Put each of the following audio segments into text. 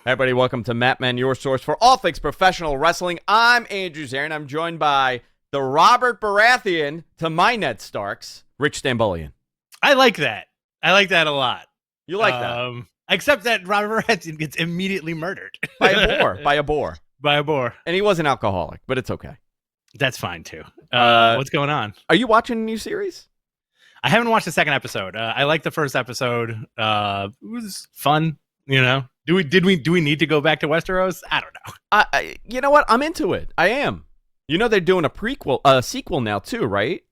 Hey everybody, welcome to Matt Man, your source for all things professional wrestling. I'm Andrew Zarin. I'm joined by the Robert Baratheon to my Ned Starks, Rich Stambolian. I like that. I like that a lot. You like that? Except that Robert Baratheon gets immediately murdered. By a boar. By a boar. By a boar. And he was an alcoholic, but it's okay. That's fine, too. What's going on? Are you watching a new series? I haven't watched the second episode. I liked the first episode. It was fun, you know. Do we need to go back to Westeros? I don't know. You know what? I'm into it. I am. You know they're doing a sequel now too, right?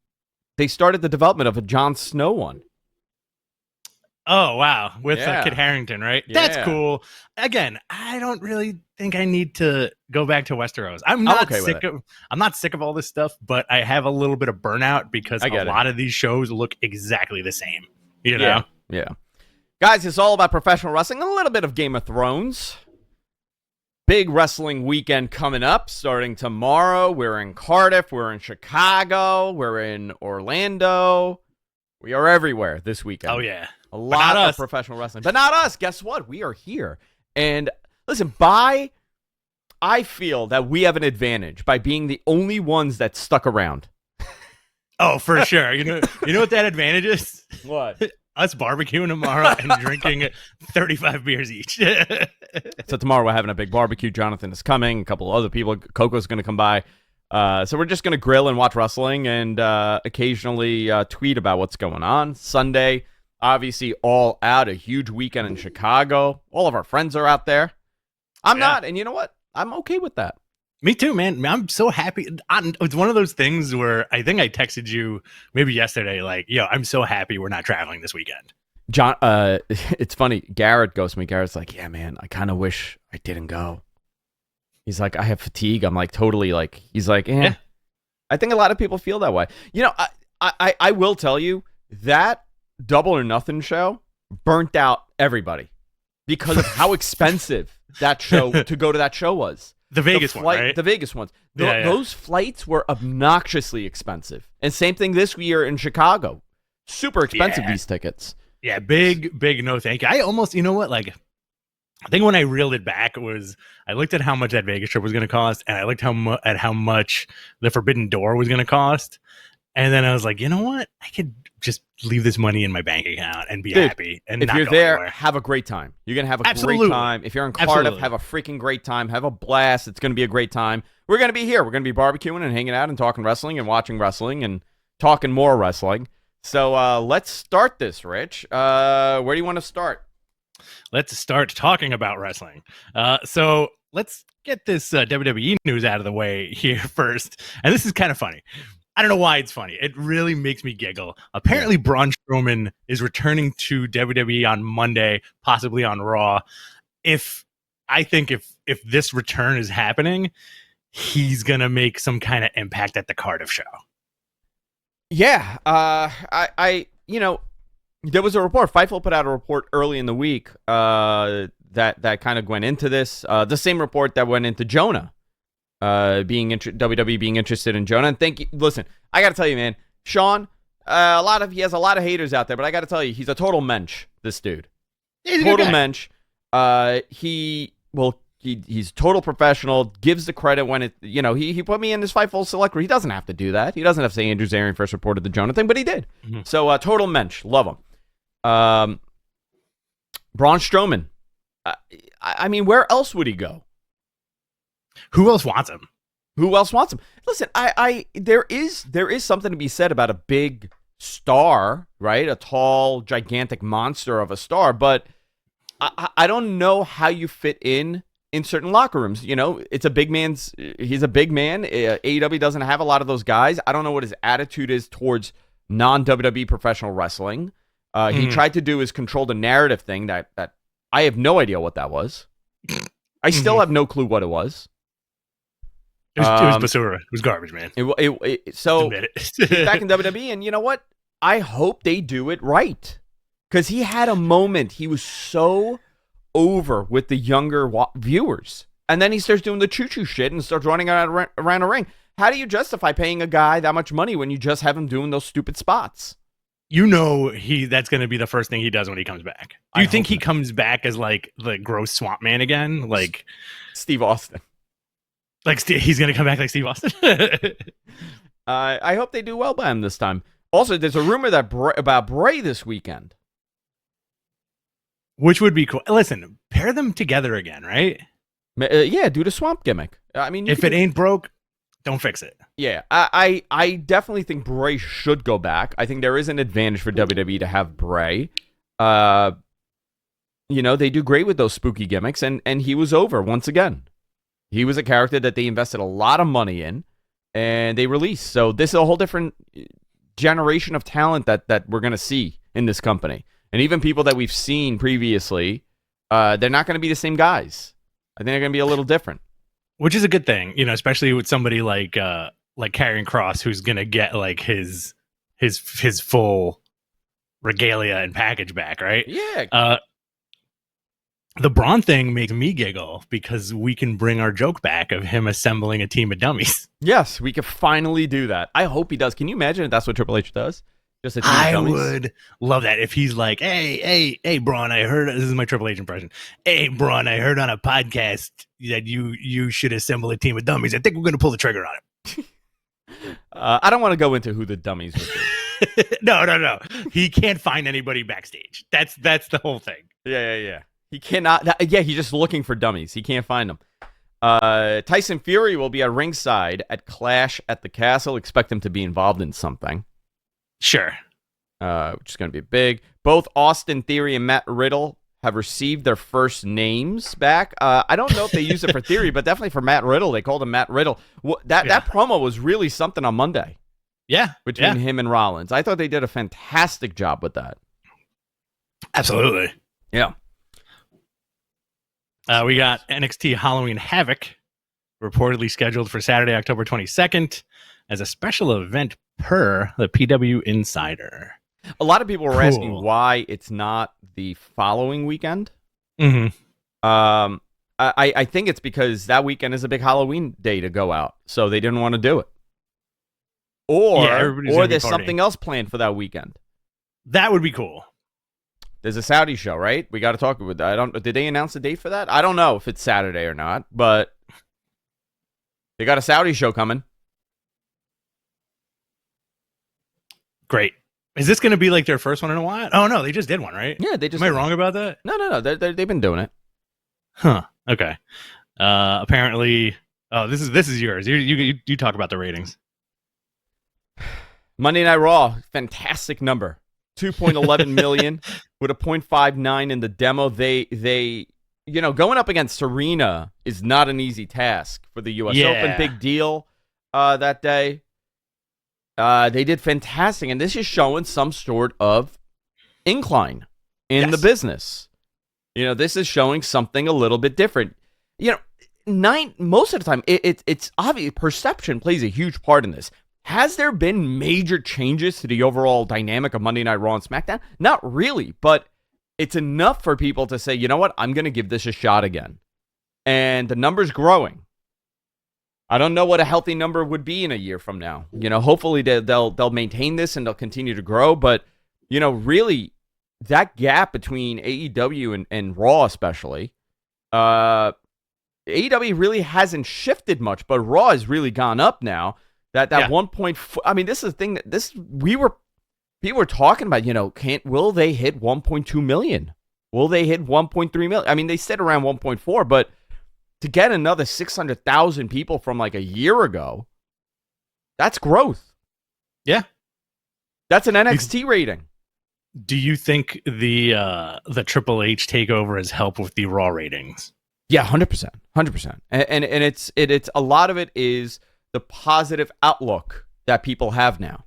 They started the development of a Jon Snow one. Oh, wow. With Kit Harington, right? Yeah. That's cool. Again, I don't really think I need to go back to Westeros. I'm not sick of all this stuff, but I have a little bit of burnout because a lot of these shows look exactly the same. You know? Yeah. Guys, it's all about professional wrestling, a little bit of Game of Thrones. Big wrestling weekend coming up, starting tomorrow. We're in Cardiff, we're in Chicago, we're in Orlando. We are everywhere this weekend. Oh, yeah. A lot of professional wrestling. But not us. Guess what? We are here. And listen, I feel that we have an advantage by being the only ones that stuck around. Oh, for sure. You know what that advantage is? What? Us barbecuing tomorrow and drinking 35 beers each. So tomorrow we're having a big barbecue. Jonathan is coming. A couple of other people. Coco's going to come by. So we're just going to grill and watch wrestling and occasionally tweet about what's going on. Sunday, obviously all out. A huge weekend in Chicago. All of our friends are out there. I'm not. And you know what? I'm okay with that. Me too, man. I'm so happy. It's one of those things where I think I texted you maybe yesterday, like, yo, I'm so happy we're not traveling this weekend. John, it's funny. Garrett goes to me. Garrett's like, yeah, man, I kind of wish I didn't go. He's like, I have fatigue. I'm like, totally like, he's like, yeah. I think a lot of people feel that way. You know, I will tell you that Double or Nothing show burnt out everybody because of how expensive that show to go to that show was. The Vegas one, right? The Vegas ones. Those flights were obnoxiously expensive. And same thing this year in Chicago. Super expensive, these tickets. Yeah, big no thank you. I almost, you know what, like, I think when I reeled it back was I looked at how much that Vegas trip was going to cost, and I looked at how much the Forbidden Door was going to cost. And then I was like, you know what? I could just leave this money in my bank account and be happy. And if not you're go there, anywhere. have a great time. You're going to have a great time. If you're in Cardiff, have a freaking great time. Have a blast. It's going to be a great time. We're going to be here. We're going to be barbecuing and hanging out and talking wrestling and watching wrestling and talking more wrestling. So let's start this, Rich. Where do you want to start? Let's start talking about wrestling. So let's get this WWE news out of the way here first. And this is kind of funny. I don't know why it's funny. It really makes me giggle. Apparently, Braun Strowman is returning to WWE on Monday, possibly on Raw. If this return is happening, he's gonna make some kind of impact at the Cardiff show. Yeah, there was a report. Fightful put out a report early in the week that kind of went into this. The same report that went into Jonah. WWE being interested in Jonah. And listen, I got to tell you, man, Sean, he has a lot of haters out there, but I got to tell you, he's a total mensch, this dude. He's total mensch. He's total professional, gives the credit when he put me in his Fightful select group. He doesn't have to do that. He doesn't have to say Andrew Zarian first reported the Jonah thing, but he did. Mm-hmm. So, total mensch. Love him. Braun Strowman. I mean, where else would he go? Who else wants him? Listen, there is something to be said about a big star, right? A tall, gigantic monster of a star, but I don't know how you fit in certain locker rooms. You know, he's a big man. AEW doesn't have a lot of those guys. I don't know what his attitude is towards non-WWE professional wrestling. He tried to do his control the narrative thing that I have no idea what that was. I still have no clue what it was. It was basura. It was garbage, man. So he's back in WWE, and you know what? I hope they do it right. Because he had a moment. He was so over with the younger viewers. And then he starts doing the choo-choo shit and starts running around a ring. How do you justify paying a guy that much money when you just have him doing those stupid spots? that's going to be the first thing he does when he comes back. Do you think he comes back as like the gross swamp man again? Like Steve Austin. Like he's going to come back like Steve Austin? I hope they do well by him this time. Also, there's a rumor that about Bray this weekend. Which would be cool. Listen, pair them together again, right? Yeah, do the swamp gimmick. I mean, if it ain't broke, don't fix it. Yeah, I definitely think Bray should go back. I think there is an advantage for WWE to have Bray. They do great with those spooky gimmicks, and he was over once again. He was a character that they invested a lot of money in, and they released. So this is a whole different generation of talent that we're going to see in this company. And even people that we've seen previously, they're not going to be the same guys. I think they're going to be a little different. Which is a good thing, especially with somebody like Karrion Kross, who's going to get like his full regalia and package back, right? Yeah. The Braun thing makes me giggle because we can bring our joke back of him assembling a team of dummies. Yes, we can finally do that. I hope he does. Can you imagine if that's what Triple H does? Just a team of dummies? Would love that if he's like, hey, Braun, I heard, this is my Triple H impression. Hey, Braun, I heard on a podcast that you should assemble a team of dummies. I think we're going to pull the trigger on it. I don't want to go into who the dummies would be. No. He can't find anybody backstage. That's the whole thing. Yeah. He cannot. Yeah, he's just looking for dummies. He can't find them. Tyson Fury will be at ringside at Clash at the Castle. Expect him to be involved in something. Sure. Which is going to be big. Both Austin Theory and Matt Riddle have received their first names back. I don't know if they use it for Theory, but definitely for Matt Riddle. They called him Matt Riddle. That promo was really something on Monday. Yeah. Between him and Rollins. I thought they did a fantastic job with that. Absolutely. Yeah. We got NXT Halloween Havoc reportedly scheduled for Saturday, October 22nd as a special event per the PW Insider. A lot of people were asking why it's not the following weekend. Mm-hmm. I think it's because that weekend is a big Halloween day to go out, so they didn't want to do it. Or there's something else planned for that weekend. That would be cool. There's a Saudi show, right? We got to talk about that. Did they announce the date for that? I don't know if it's Saturday or not, but they got a Saudi show coming. Great. Is this going to be like their first one in a while? Oh, no, they just did one, right? Yeah, they just. Am I wrong about that? No. They've been doing it. Huh. Okay. Apparently, this is yours. You talk about the ratings. Monday Night Raw, fantastic number. 2.11 million with a 0.59 in the demo. They going up against Serena is not an easy task for the U.S. Open. Big deal that day. They did fantastic, and this is showing some sort of incline in the business. This is showing something a little bit different. Most of the time, it's obvious perception plays a huge part in this. Has there been major changes to the overall dynamic of Monday Night Raw and SmackDown? Not really, but it's enough for people to say, you know what, I'm going to give this a shot again. And the number's growing. I don't know what a healthy number would be in a year from now. Hopefully they'll maintain this and they'll continue to grow. But, really, that gap between AEW and Raw especially, AEW really hasn't shifted much, but Raw has really gone up now. That 1.4. I mean, this is the thing that people were talking about. Will they hit 1.2 million? Will they hit 1.3 million? I mean, they said around 1.4, but to get another 600,000 people from like a year ago, that's growth. Yeah, that's an NXT rating. Do you think the Triple H takeover has helped with the Raw ratings? Yeah, 100%. And it's a lot of it is the positive outlook that people have now.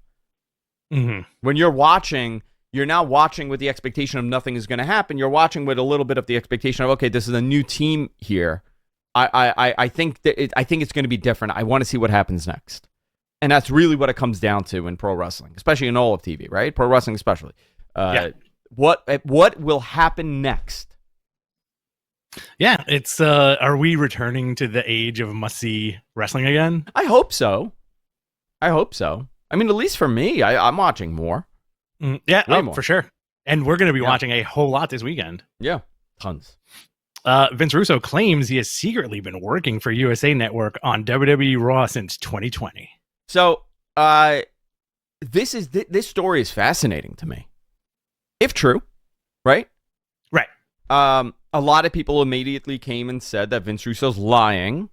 Mm-hmm. When you're watching, you're not watching with the expectation of nothing is going to happen. You're watching with a little bit of the expectation of, okay, this is a new team here. I think it's going to be different. I want to see what happens next. And that's really what it comes down to in pro wrestling, especially in all of TV, right? Pro wrestling especially. What will happen next? Yeah, it's are we returning to the age of must-see wrestling again? I hope so. I mean, at least for me, I'm watching more. Yeah, Way more. for sure. And we're going to be Yeah. watching a whole lot this weekend. Yeah, tons. Vince Russo claims he has secretly been working for USA Network on WWE Raw since 2020. So, this story is fascinating to me, if true, right? Right. A lot of people immediately came and said that Vince Russo's lying.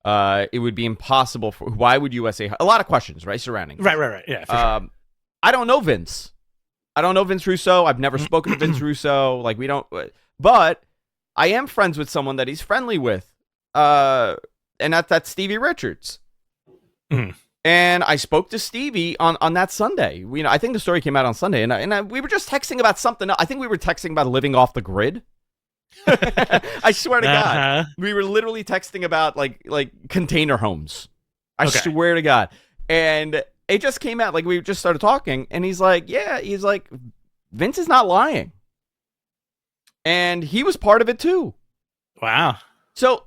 It would be impossible for. Why would USA? A lot of questions, right, surrounding. Right. Yeah. For sure. I don't know Vince. I don't know Vince Russo. I've never spoken to Vince Russo. Like, we don't. But I am friends with someone that he's friendly with, and that's Stevie Richards. Mhm. And I spoke to Stevie on that Sunday. I think the story came out on Sunday, and we were just texting about something. I think we were texting about living off the grid. I swear to God, we were literally texting about like container homes. I swear to God, and it just came out like we just started talking, and he's like, Vince is not lying, and he was part of it too. Wow. So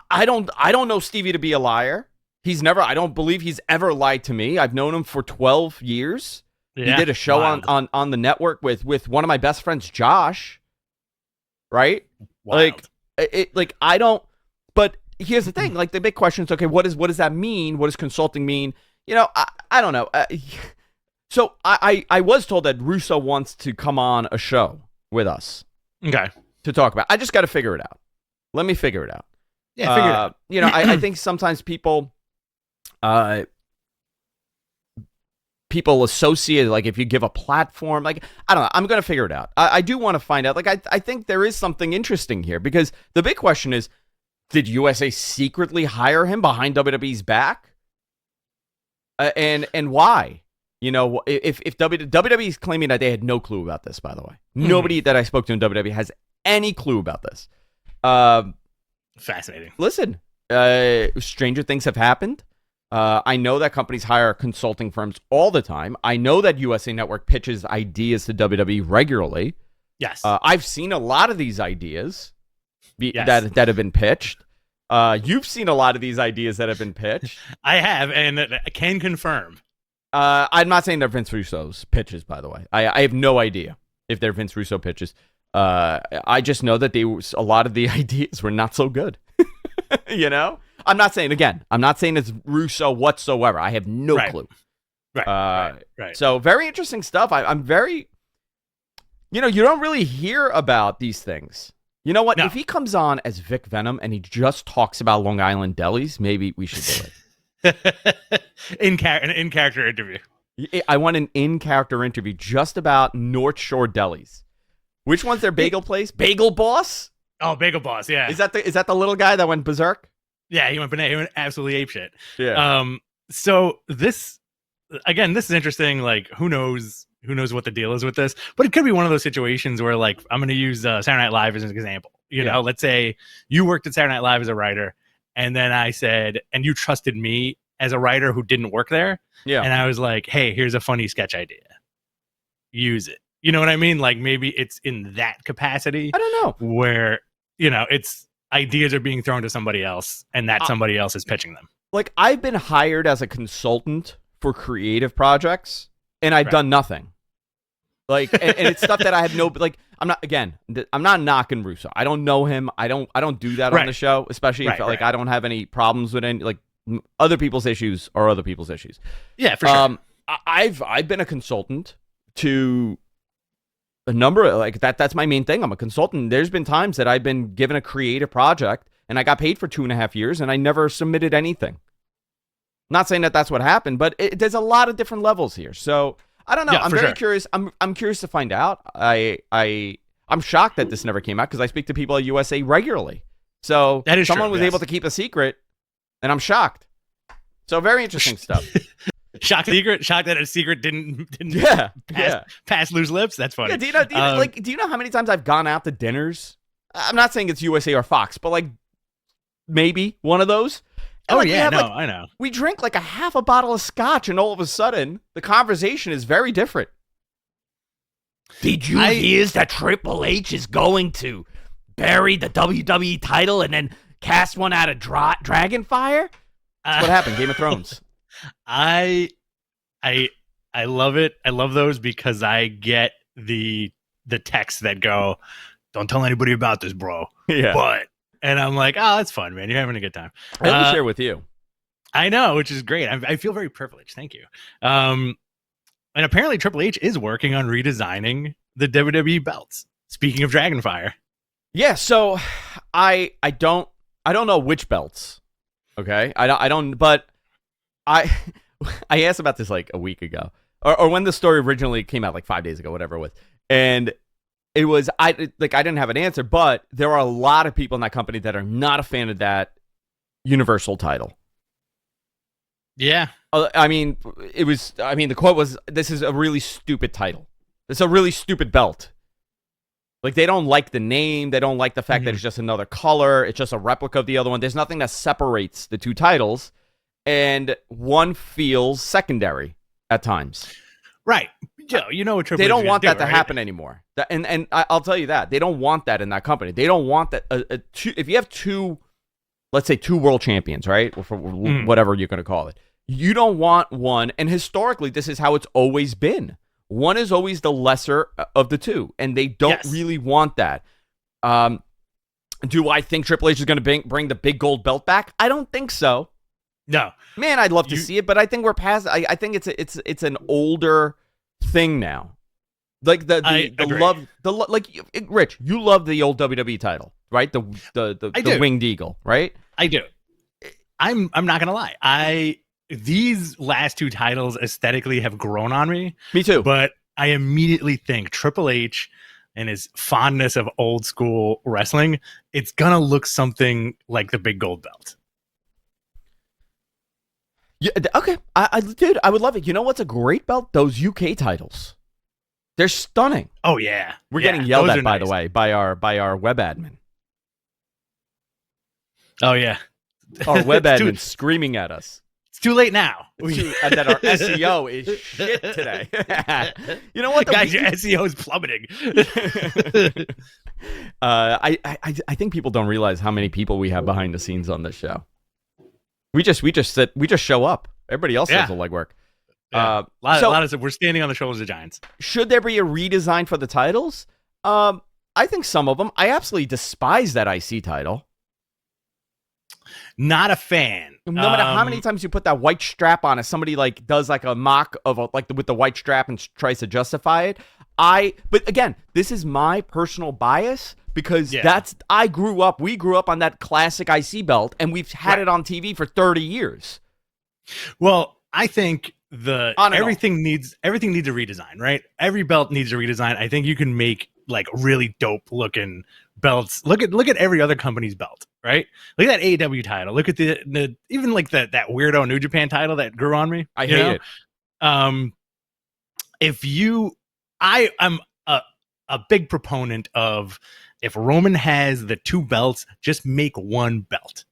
I don't know Stevie to be a liar. I don't believe he's ever lied to me. I've known him for 12 years. Yeah, he did a show on the network with one of my best friends, Josh. Right? Wild. I don't. But here's the thing. Like, the big question is, okay, what does that mean? What does consulting mean? I don't know. So I was told that Russo wants to come on a show with us. Okay. To talk about. I just got to figure it out. Let me figure it out. Yeah, figure it out. I think sometimes people associate, like, if you give a platform, like, I don't know, I'm going to figure it out. I do want to find out. Like, I think there is something interesting here, because the big question is, did USA secretly hire him behind WWE's back? And why? If WWE is claiming that they had no clue about this, by the way. Nobody that I spoke to in WWE has any clue about this. Fascinating. Listen, stranger things have happened. I know that companies hire consulting firms all the time. I know that USA Network pitches ideas to WWE regularly. Yes. I've seen a lot of these ideas that have been pitched. You've seen a lot of these ideas that have been pitched. I have, and I can confirm. I'm not saying they're Vince Russo's pitches, by the way. I have no idea if they're Vince Russo pitches. I just know that a lot of the ideas were not so good. I'm not saying it's Russo whatsoever. I have no clue. Right. So very interesting stuff. I'm very, you don't really hear about these things. You know what? No. If he comes on as Vic Venom and he just talks about Long Island delis, maybe we should do it. An in-character interview. I want an in-character interview just about North Shore delis. Which one's their bagel place? Bagel Boss? Oh, Bagel Boss, yeah. Is that the little guy that went berserk? Yeah, he went absolutely apeshit. Yeah. So this is interesting. Like, who knows what the deal is with this? But it could be one of those situations where, like, I'm going to use Saturday Night Live as an example. You know, let's say you worked at Saturday Night Live as a writer, and then I said, and you trusted me as a writer who didn't work there. Yeah. And I was like, hey, here's a funny sketch idea. Use it. You know what I mean? Like, maybe it's in that capacity. I don't know. Where, it's ideas are being thrown to somebody else, and that somebody else is pitching them. Like, I've been hired as a consultant for creative projects, and I've done nothing. Like, and it's stuff that I have no, like, I'm not knocking Russo. I don't know him. I don't do that on the show, especially if I don't have any problems with any, like, other people's issues are other people's issues. Yeah, for sure. I've been a consultant to a number of, like, that's my main thing. I'm a consultant. There's been times that I've been given a creative project and I got paid for 2.5 years and I never submitted anything. Not saying that that's what happened, but there's a lot of different levels here. So I don't know. I'm very curious. I'm curious to find out. I'm shocked that this never came out because I speak to people at USA regularly. So that is someone was able to keep a secret, and I'm shocked. So very interesting stuff. Shocked that a secret didn't pass loose lips. That's funny. Yeah, do you know how many times I've gone out to dinners? I'm not saying it's USA or Fox, but like maybe one of those. And I know. We drink like a half a bottle of scotch, and all of a sudden, the conversation is very different. Did you hear that Triple H is going to bury the WWE title and then cast one out of Dragonfire? That's what happened, Game of Thrones. I I love it. I love those because I get the texts that go, "Don't tell anybody about this, bro." Yeah. And I'm like, "Oh, that's fun, man. You're having a good time." I only share with you. I know, which is great. I feel very privileged. Thank you. And apparently Triple H is working on redesigning the WWE belts. Speaking of Dragonfire. Yeah, so I don't know which belts. Okay? I don't but I asked about this like a week ago. Or when the story originally came out like 5 days ago, whatever it was. And it was I didn't have an answer, but there are a lot of people in that company that are not a fan of that Universal title. Yeah. The quote was, "This is a really stupid title. It's a really stupid belt." Like, they don't like the name. They don't like the fact that it's just another color. It's just a replica of the other one. There's nothing that separates the two titles. And one feels secondary at times. Right. Joe, you know what Triple H They don't want that to right? happen anymore. And I'll tell you that. They don't want that in that company. They don't want that. If you have two, let's say two world champions, right? Or whatever you're going to call it. You don't want one. And historically, this is how it's always been. One is always the lesser of the two. And they don't really want that. Do I think Triple H is going to bring the big gold belt back? I don't think so. No. Man, I'd love to see it, but I think we're past. I think it's an older thing now. Like the love, like Rich, you love the old WWE title, right? The winged eagle, right? I do. I'm not gonna lie. These last two titles aesthetically have grown on me. Me too. But I immediately think Triple H and his fondness of old school wrestling, it's gonna look something like the big gold belt. Yeah, okay. Dude, I would love it. You know what's a great belt? Those UK titles. They're stunning. Oh yeah. We're getting yelled at, by the way, by our web admin. Oh yeah. Our web admin screaming at us. It's too late now. And that our SEO is shit today. You know what, guys? Your SEO is plummeting. I think people don't realize how many people we have behind the scenes on this show. We just show up. Everybody else does the legwork. Yeah. A lot of we're standing on the shoulders of giants. Should there be a redesign for the titles? I think some of them. I absolutely despise that IC title. Not a fan. No matter how many times you put that white strap on it, somebody like does like a mock of with the white strap and tries to justify it. But again, this is my personal bias because we grew up on that classic IC belt and we've had it on TV for 30 years. Well, I think everything needs a redesign, right? Every belt needs a redesign. I think you can make like really dope looking belts. Look at every other company's belt, right? Look at that AEW title. Look at the even like that weirdo New Japan title that grew on me. I hate it. I'm a big proponent of, if Roman has the two belts, just make one belt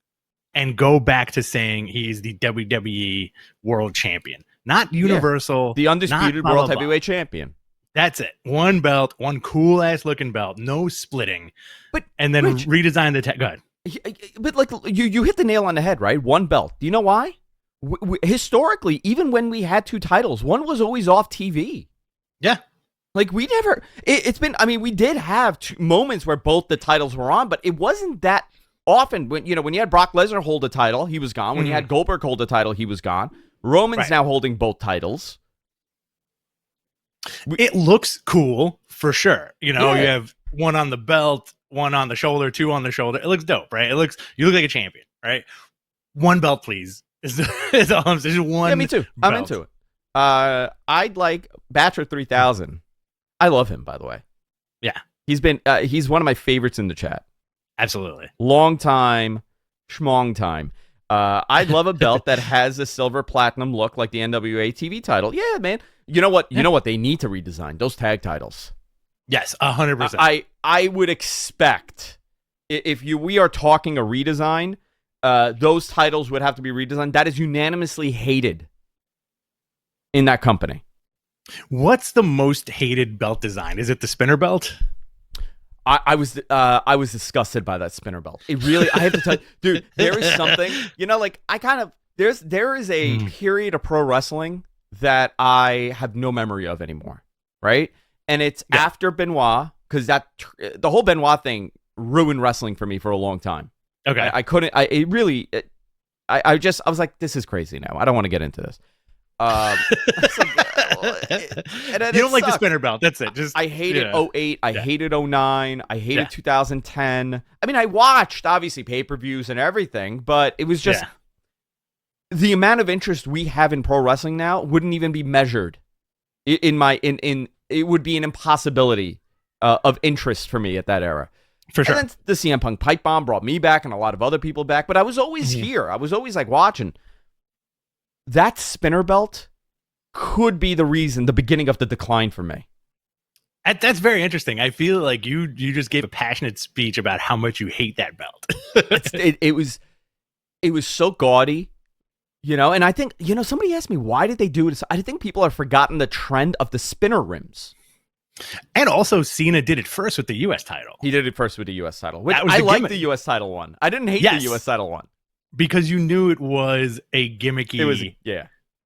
and go back to saying he's the WWE World Champion, not Universal, the undisputed World Heavyweight Champion. That's it. One belt, one cool ass looking belt, no splitting. And then Rich, redesign the Go ahead. But like you hit the nail on the head, right? One belt. Do you know why? Historically, even when we had two titles, one was always off TV. Yeah. Like we never. It's been. I mean, we did have moments where both the titles were on, but it wasn't that often. When you had Brock Lesnar hold a title, he was gone. When you had Goldberg hold a title, he was gone. Roman's now holding both titles. It looks cool for sure. You have one on the belt, one on the shoulder, two on the shoulder. It looks dope, right? You look like a champion, right? One belt, please. Is all I'm saying. Just one. Yeah, me too. I'm into it. I'd like Bachelor 3000. I love him, by the way. Yeah, he's one of my favorites in the chat. Absolutely. Long time, schmong time. I'd love a belt that has a silver platinum look like the NWA TV title. Yeah, man. You know what? You know what they need to redesign? Those tag titles. Yes, 100%. I would expect if we are talking a redesign, those titles would have to be redesigned. That is unanimously hated in that company. What's the most hated belt design? Is it the spinner belt? I was disgusted by that spinner belt. It really, I have to tell you, dude, there is something, there is a period of pro wrestling that I have no memory of anymore, right? And it's after Benoit, because the whole Benoit thing ruined wrestling for me for a long time. Okay. I couldn't. I was like, this is crazy now. I don't want to get into this. You don't like the spinner belt. That's it. I hated 08. I hated 09. I hated 2010. I mean, I watched obviously pay-per-views and everything, but it was just the amount of interest we have in pro wrestling now wouldn't even be measured. It would be an impossibility of interest for me at that era. For sure. And then the CM Punk pipe bomb brought me back and a lot of other people back, but I was always here. I was always like watching. That spinner belt could be the beginning of the decline for me. That's very interesting. I feel like you just gave a passionate speech about how much you hate that belt. it was so gaudy, and I think, somebody asked me, why did they do it? I think people have forgotten the trend of the spinner rims. And also, Cena did it first with the U.S. title. He did it first with the U.S. title. Which I like the U.S. title one. I didn't hate the U.S. title one. Because you knew it was a gimmicky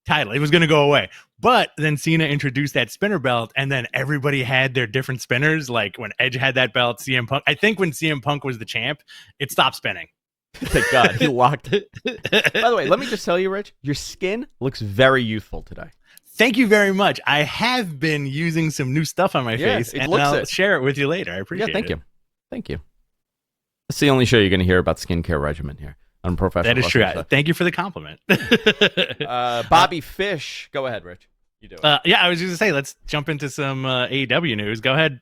title. It was going to go away. But then Cena introduced that spinner belt, and then everybody had their different spinners. Like when Edge had that belt, CM Punk. I think when CM Punk was the champ, it stopped spinning. Thank God. He locked it. By the way, let me just tell you, Rich, your skin looks very youthful today. Thank you very much. I have been using some new stuff on my face, and I'll share it with you later. I appreciate it. Thank you. It's the only show you're going to hear about skincare regimen here on Professional. That is true. Thank you for the compliment. Bobby Fish. Go ahead, Rich. You do it. I was just going to say, let's jump into some AEW news. Go ahead.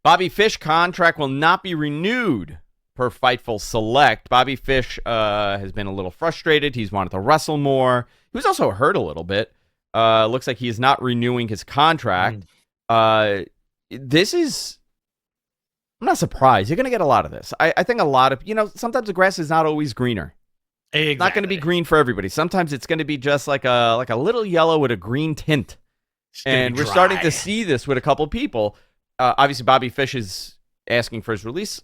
Bobby Fish contract will not be renewed per Fightful Select. Bobby Fish has been a little frustrated. He's wanted to wrestle more. He was also hurt a little bit. Looks like he is not renewing his contract. This is... I'm not surprised. You're going to get a lot of this. I think a lot of... sometimes the grass is not always greener. Exactly. It's not going to be green for everybody. Sometimes it's going to be just like a little yellow with a green tint. And we're starting to see this with a couple people. Obviously, Bobby Fish is asking for his release.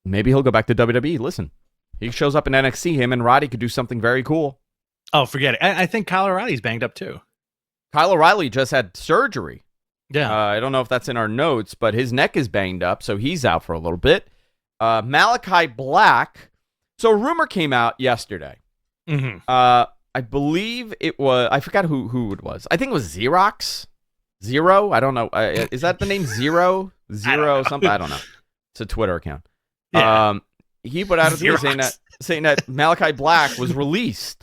Maybe he'll go back to WWE. Listen, he shows up in NXT. Him and Roddy could do something very cool. Oh, forget it. I think Kyle O'Reilly's banged up too. Kyle O'Reilly just had surgery. Yeah. I don't know if that's in our notes, but his neck is banged up, so he's out for a little bit. Malachi Black. So a rumor came out yesterday. Mm-hmm. I believe it was, I forgot who it was. I think it was Xerox. Zero? I don't know. Is that the name? Zero something? I don't know. It's a Twitter account. Yeah. He put out a tweet saying that Malachi Black was released.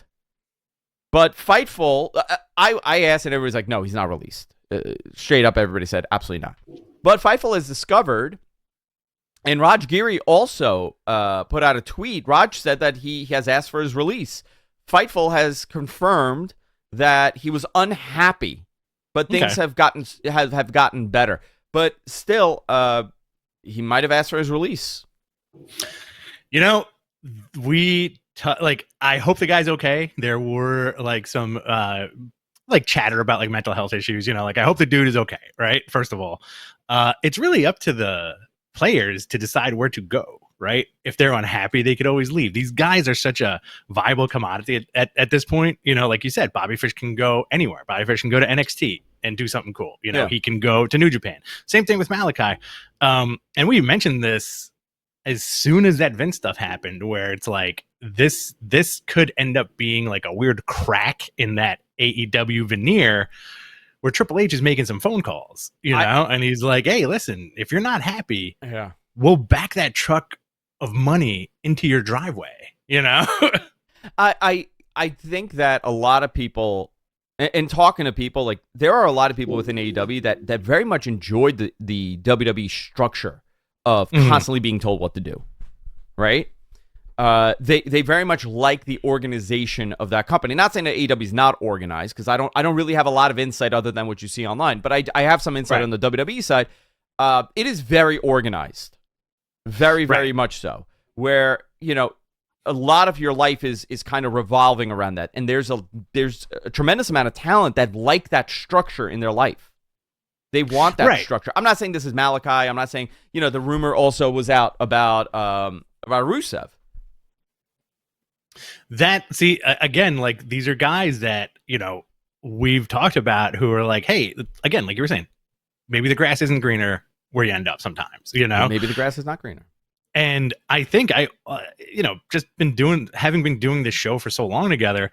But Fightful, I asked and everybody's like, no, he's not released. Straight up, everybody said, absolutely not. But Fightful has discovered, and Raj Giri also put out a tweet. Raj said that he has asked for his release. Fightful has confirmed that he was unhappy, but things have gotten better. But still, he might have asked for his release. I hope the guy's okay. There were some chatter about mental health issues. I hope the dude is okay, right? First of all, it's really up to the players to decide where to go, right? If they're unhappy, they could always leave. These guys are such a viable commodity at this point. Like you said, Bobby Fish can go anywhere. Bobby Fish can go to NXT and do something cool. He can go to New Japan. Same thing with Malachi. And we mentioned this as soon as that Vince stuff happened, where it's like this could end up being like a weird crack in that AEW veneer where Triple H is making some phone calls, and he's like, hey, listen, if you're not happy, we'll back that truck of money into your driveway, I think that a lot of people, and talking to people, there are a lot of people within AEW that very much enjoyed the WWE structure of constantly being told what to do, right? They very much like the organization of that company. Not saying that AEW is not organized, because I don't really have a lot of insight other than what you see online, but I have some insight on the WWE side. It is very organized, very very much so. Where a lot of your life is kind of revolving around that, and there's a tremendous amount of talent that like that structure in their life. They want that structure. I'm not saying this is Malachi. I'm not saying, the rumor also was out about Rusev. Again, these are guys that, we've talked about who are like, hey, again, like you were saying, maybe the grass isn't greener where you end up sometimes, you know? Maybe the grass is not greener. And I think just having been doing this show for so long together,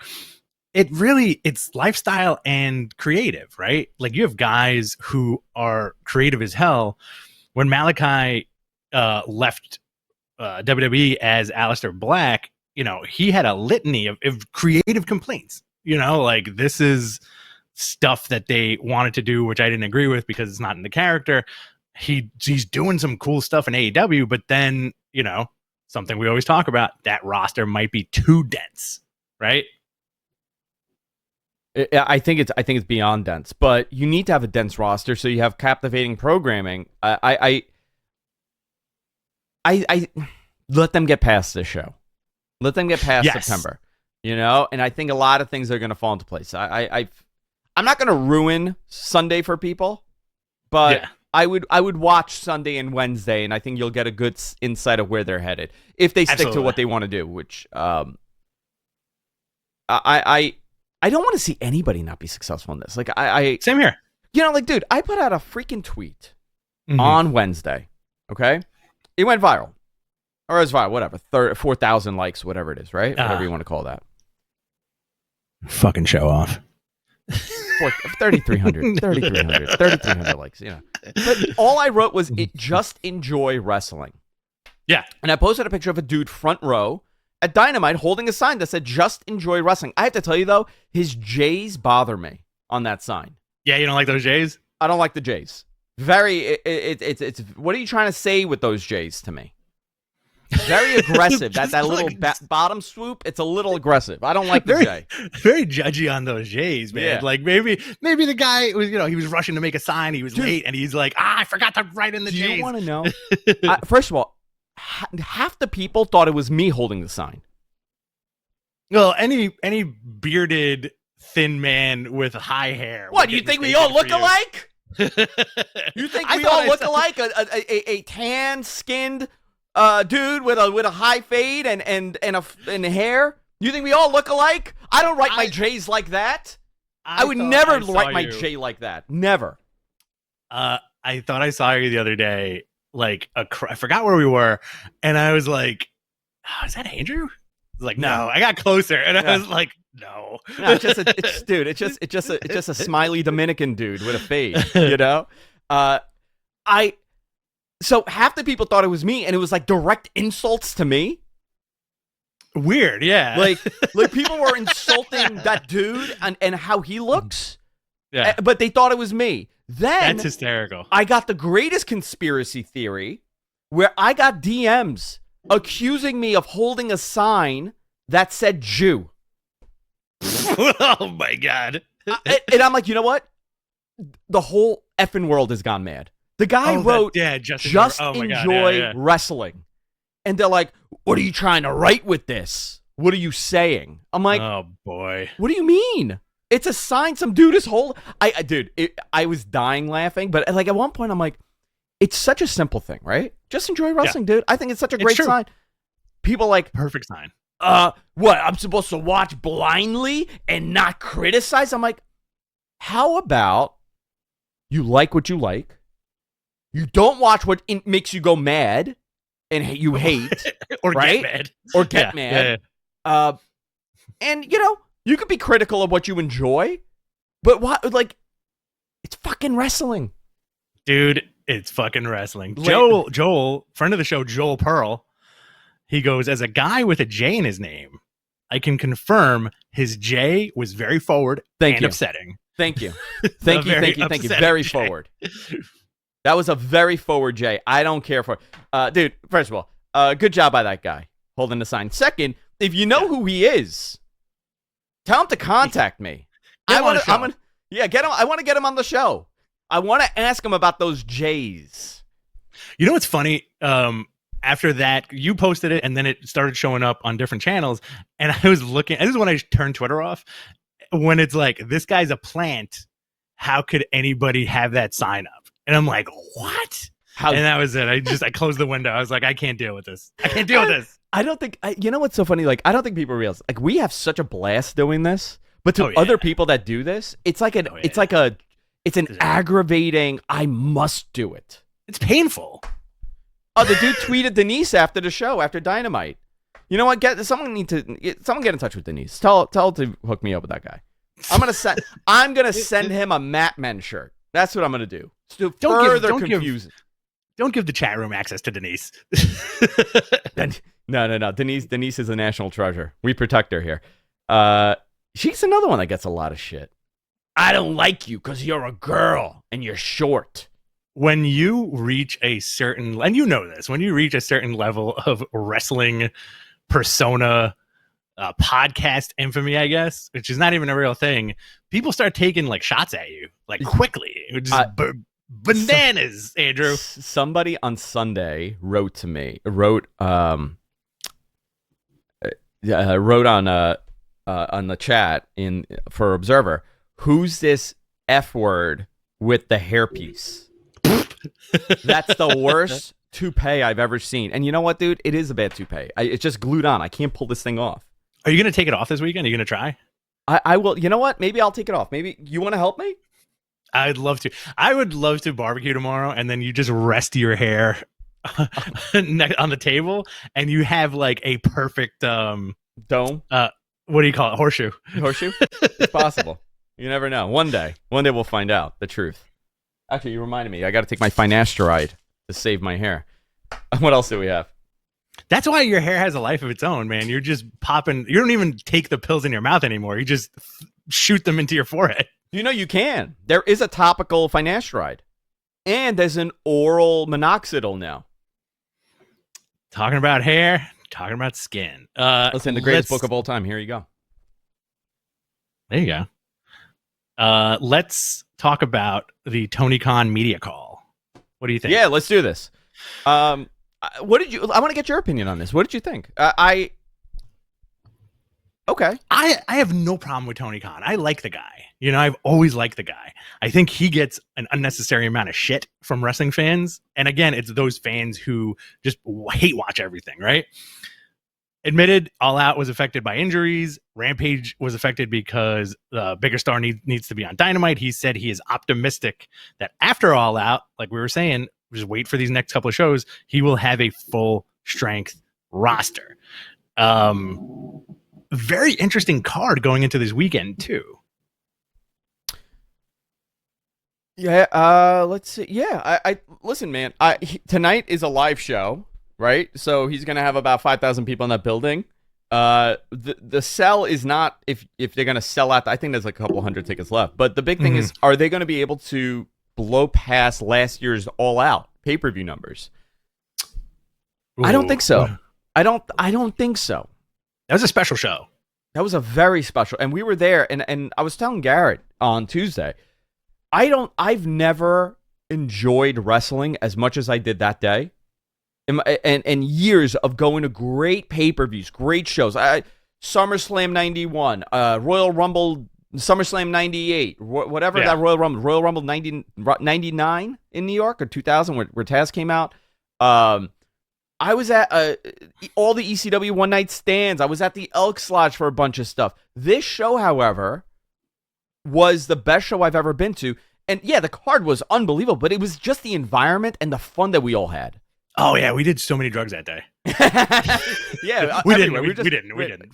it's lifestyle and creative, right? Like you have guys who are creative as hell. When Malachi left WWE as Aleister Black, he had a litany of creative complaints, like this is stuff that they wanted to do, which I didn't agree with because it's not in the character. He's doing some cool stuff in AEW, but then, something we always talk about, that roster might be too dense, right? I think it's beyond dense, but you need to have a dense roster so you have captivating programming. I let them get past this show. Let them get past September, and I think a lot of things are going to fall into place. I'm not going to ruin Sunday for people, but I would watch Sunday and Wednesday, and I think you'll get a good insight of where they're headed if they stick to what they want to do, which I don't want to see anybody not be successful in this. Like same here. Dude, I put out a freaking tweet on Wednesday. Okay, it went viral, or it was viral, whatever, 4,000 likes, whatever it is, right? Whatever you want to call that. Fucking show off. 3,300 likes. But all I wrote was just enjoy wrestling. Yeah, and I posted a picture of a dude front row at Dynamite holding a sign that said just enjoy wrestling. I have to tell you though, his J's bother me on that sign. Yeah, you don't like those J's? I don't like the J's. It's what are you trying to say with those J's to me? Very aggressive. that little bottom swoop, it's a little aggressive. I don't like the J. Very judgy on those J's, man. Yeah. Like maybe the guy was, he was rushing to make a sign, he was late, and he's like, I forgot to write in the J's. Do you want to know? First of all, half the people thought it was me holding the sign. Well, any bearded thin man with high hair. What, do you think we all look alike? You think we all look alike? A tan-skinned dude with a high fade and hair? You think we all look alike? I don't write my J's like that. I would never write my J like that. Never. I thought I saw you the other day. Like I forgot where we were, and I was like, oh, "Is that Andrew?" I was like, "No." I got closer, and I was like, "No." It's just a smiley Dominican dude with a fade, So half the people thought it was me, and it was like direct insults to me. Weird, yeah. Like people were insulting that dude and how he looks. Yeah, but they thought it was me. Then that's hysterical. I got the greatest conspiracy theory where I got DMs accusing me of holding a sign that said Jew. Oh my God. And I'm like, you know what? The whole effing world has gone mad. The guy wrote, just enjoy wrestling. And they're like, what are you trying to write with this? What are you saying? I'm like, oh boy. What do you mean? It's a sign some dude is holding. I was dying laughing, but like at one point I'm like, it's such a simple thing, right? Just enjoy wrestling, dude. I think it's such a great sign. People like, perfect sign. What? I'm supposed to watch blindly and not criticize? I'm like, how about you like what you like? You don't watch what makes you go mad and you hate, or right? Get mad. Or get mad. Yeah. And you could be critical of what you enjoy, but what? Like, it's fucking wrestling, dude. It's fucking wrestling. Joel, friend of the show, Joel Pearl. He goes, as a guy with a J in his name, I can confirm his J was very forward and upsetting. Thank you. Thank you. Very J. Forward. That was a very forward J. I don't care for dude, first of all, good job by that guy holding the sign. Second, if you know who he is, tell him to contact me. I want to get him. I want to get him on the show. I want to ask him about those J's. You know what's funny? After that, you posted it, and then it started showing up on different channels. And I was looking. This is when I turned Twitter off. When it's like, this guy's a plant. How could anybody have that sign up? And I'm like, what? And that was it. I closed the window. I was like, I can't deal with this. I can't deal with this. I don't think. You know what's so funny? Like, I don't think people realize. Like, we have such a blast doing this. But to other people that do this, it's like it's an aggravating, I must do it. It's painful. Oh, the dude tweeted Denise after the show, after Dynamite. You know what? Someone get in touch with Denise. Tell her to hook me up with that guy. I'm gonna send him a Matt Men shirt. That's what I'm gonna do. Don't give the chat room access to Denise. No. Denise is a national treasure. We protect her here. She's another one that gets a lot of shit. I don't like you because you're a girl and you're short. When you reach a certain, and you know this, when you reach a certain level of wrestling persona, podcast infamy, I guess, which is not even a real thing, people start taking like shots at you like quickly. Which is bananas, Andrew. Somebody on Sunday wrote on the chat for Observer, who's this F word with the hairpiece? That's the worst toupee I've ever seen. And you know what, dude? It is a bad toupee. It's just glued on. I can't pull this thing off. Are you going to take it off this weekend? Are you going to try? I will. You know what? Maybe I'll take it off. Maybe you want to help me? I'd love to. I would love to barbecue tomorrow, and then you just rest your hair on the table, and you have like a perfect dome. What do you call it? Horseshoe. Horseshoe? It's possible. You never know. One day we'll find out the truth. Actually, you reminded me. I got to take my finasteride to save my hair. What else do we have? That's why your hair has a life of its own, man. You're just popping. You don't even take the pills in your mouth anymore. You just shoot them into your forehead. You know you can. There is a topical finasteride. And there's an oral minoxidil now. Talking about hair, talking about skin. Listen, the greatest book of all time. Here you go. There you go. Let's talk about the Tonycon media call. What do you think? Yeah, let's do this. I want to get your opinion on this. What did you think? Okay. I have no problem with Tonycon. I like the guy. You know, I've always liked the guy. I think he gets an unnecessary amount of shit from wrestling fans. And again, it's those fans who just hate watch everything, right? Admitted All Out was affected by injuries. Rampage was affected because the bigger star needs to be on Dynamite. He said he is optimistic that after All Out, like we were saying, just wait for these next couple of shows, he will have a full strength roster. Very interesting card going into this weekend too. Yeah, let's see. Yeah, I listen, man. Tonight is a live show, right? So he's gonna have about 5,000 people in that building. The sell is not if they're gonna sell out. I think there's like a couple hundred tickets left. But the big thing is, are they gonna be able to blow past last year's All Out pay-per-view numbers? Ooh. I don't think so. I don't think so. That was a special show. That was a very special, and we were there. And I was telling Garrett on Tuesday, I've never enjoyed wrestling as much as I did that day. And years of going to great pay-per-views, great shows. SummerSlam 91, Royal Rumble, SummerSlam 98, whatever that Royal Rumble 99 in New York or 2000 where Taz came out. I was at all the ECW one-night stands. I was at the Elks Lodge for a bunch of stuff. This show, however, was the best show I've ever been to. And yeah, the card was unbelievable, but it was just the environment and the fun that we all had. Oh yeah, we did so many drugs that day. Yeah, we didn't.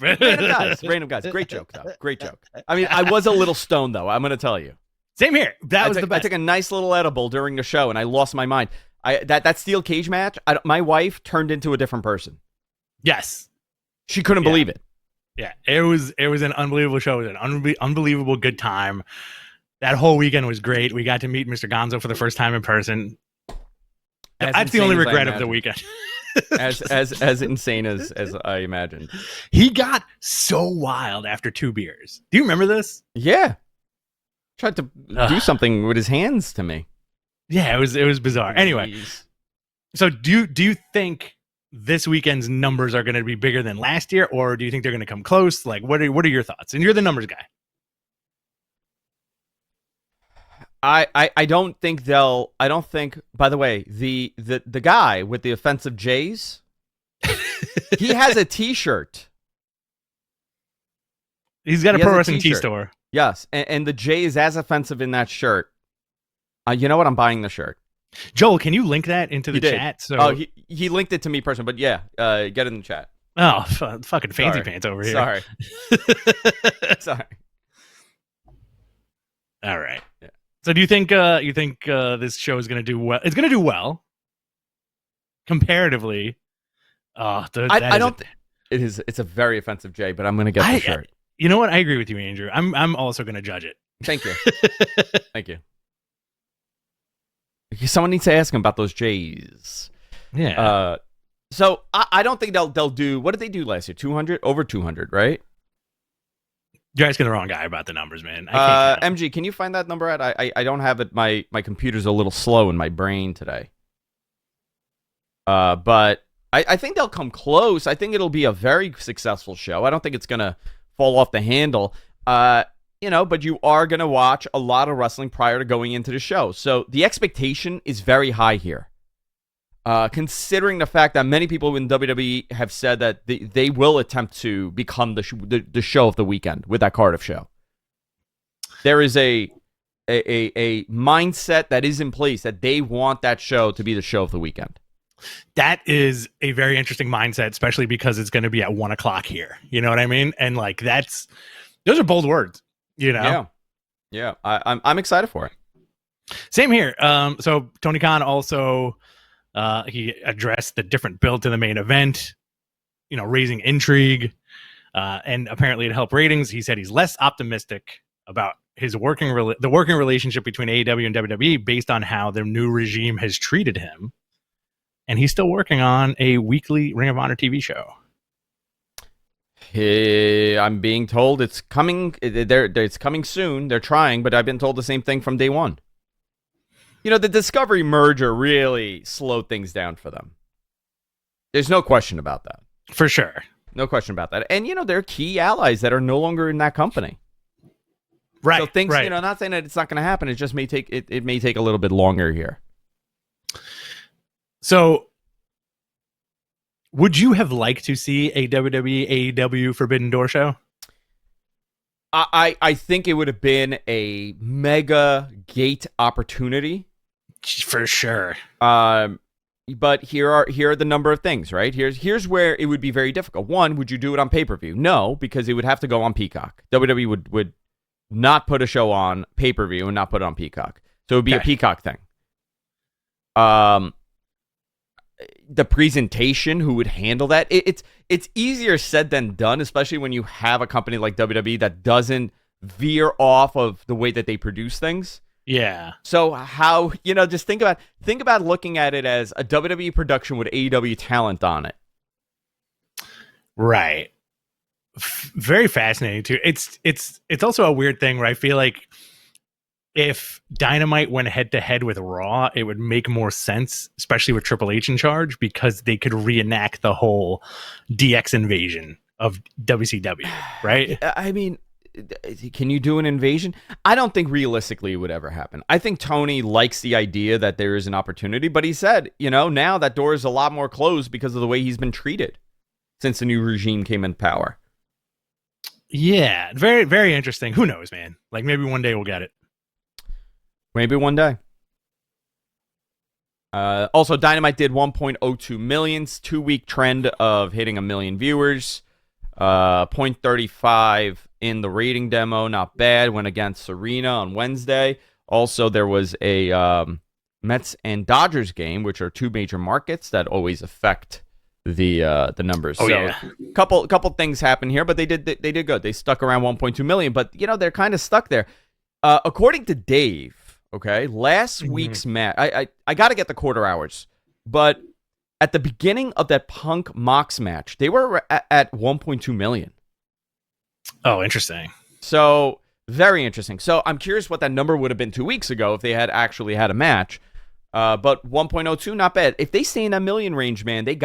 Random guys. Great joke, though. Great joke. I mean, I was a little stoned, though. I'm going to tell you. Same here. That was the best. I took a nice little edible during the show, and I lost my mind. That steel cage match, my wife turned into a different person. Yes. She couldn't believe it. Yeah, it was an unbelievable show. It was an unbelievable good time. That whole weekend was great. We got to meet Mr. Gonzo for the first time in person. That's the only regret of the weekend. as insane as I imagined. He got so wild after 2 beers. Do you remember this? Yeah. Tried to do something with his hands to me. Yeah, it was bizarre. Anyway, so do you think this weekend's numbers are going to be bigger than last year, or do you think they're going to come close? Like, what are your thoughts? And you're the numbers guy. I don't think they'll. I don't think. By the way, the guy with the offensive J's, he has a T-shirt. He's got a He has pro a wrestling tee t-shirt. store. Yes, and the J is as offensive in that shirt. You know what? I'm buying the shirt. Joel, can you link that into the He did. chat? So, he linked it to me personally, but yeah, get it in the chat. Fucking fancy pants over here. Sorry. Sorry. All right. Yeah. So do you think this show is going to do well? It's going to do well comparatively. It's a very offensive J, but I'm going to get the shirt. You know what? I agree with you, Andrew. I'm also going to judge it. Thank you. Thank you. Someone needs to ask him about those J's. Yeah. So I don't think they'll do. What did they do last year? 200, over 200, right? You're asking the wrong guy about the numbers, man. I can't MG, can you find that number? I don't have it. My computer's a little slow in my brain today. But I think they'll come close. I think it'll be a very successful show. I don't think it's gonna fall off the handle. But you are gonna watch a lot of wrestling prior to going into the show, so the expectation is very high here. Considering the fact that many people in WWE have said that they will attempt to become the show of the weekend with that Cardiff show. There is a mindset that is in place that they want that show to be the show of the weekend. That is a very interesting mindset, especially because it's going to be at 1:00 here. You know what I mean? And like those are bold words. You know? Yeah. I'm excited for it. Same here. So Tonycon also. He addressed the different build to the main event, raising intrigue, and apparently to help ratings. He said he's less optimistic about the working relationship between AEW and WWE based on how their new regime has treated him, and he's still working on a weekly Ring of Honor TV show. I'm being told it's coming. It's coming soon. They're trying, but I've been told the same thing from day one. The Discovery merger really slowed things down for them. There's no question about that. For sure. No question about that. And, there are key allies that are no longer in that company. Right. So things, right. Not saying that it's not going to happen. It just may take, it may take a little bit longer here. So, would you have liked to see a WWE AEW Forbidden Door show? I think it would have been a mega gate opportunity. For sure. But here are the number of things, right? Here's where it would be very difficult. One, would you do it on pay-per-view? No, because it would have to go on Peacock. WWE would not put a show on pay-per-view and not put it on Peacock. So it would be a Peacock thing. The presentation, who would handle that? It's easier said than done, especially when you have a company like WWE that doesn't veer off of the way that they produce things. Yeah. So how, just think about looking at it as a WWE production with AEW talent on it. Right. Very fascinating too. It's also a weird thing where I feel like if Dynamite went head to head with Raw, it would make more sense, especially with Triple H in charge, because they could reenact the whole DX invasion of WCW, right? I mean, can you do an invasion? I don't think realistically it would ever happen. I think Tony likes the idea that there is an opportunity, but he said, now that door is a lot more closed because of the way he's been treated since the new regime came in power. Yeah, very, very interesting. Who knows, man? Like maybe one day we'll get it. Maybe one day. Also, Dynamite did 1.02 million, 2-week trend of hitting 1 million viewers. 0.35 in the rating demo, not bad. Went against Serena on Wednesday. Also, there was a Mets and Dodgers game, which are two major markets that always affect the numbers. Oh, so, yeah. couple things happened here, but they did good. They stuck around 1.2 million, but they're kind of stuck there. According to Dave. Okay, last week's match, I got to get the quarter hours, but at the beginning of that Punk Mox match, they were at 1.2 million. Oh, interesting. So, very interesting. So, I'm curious what that number would have been 2 weeks ago if they had actually had a match. But 1.02, not bad. If they stay in that million range, man, they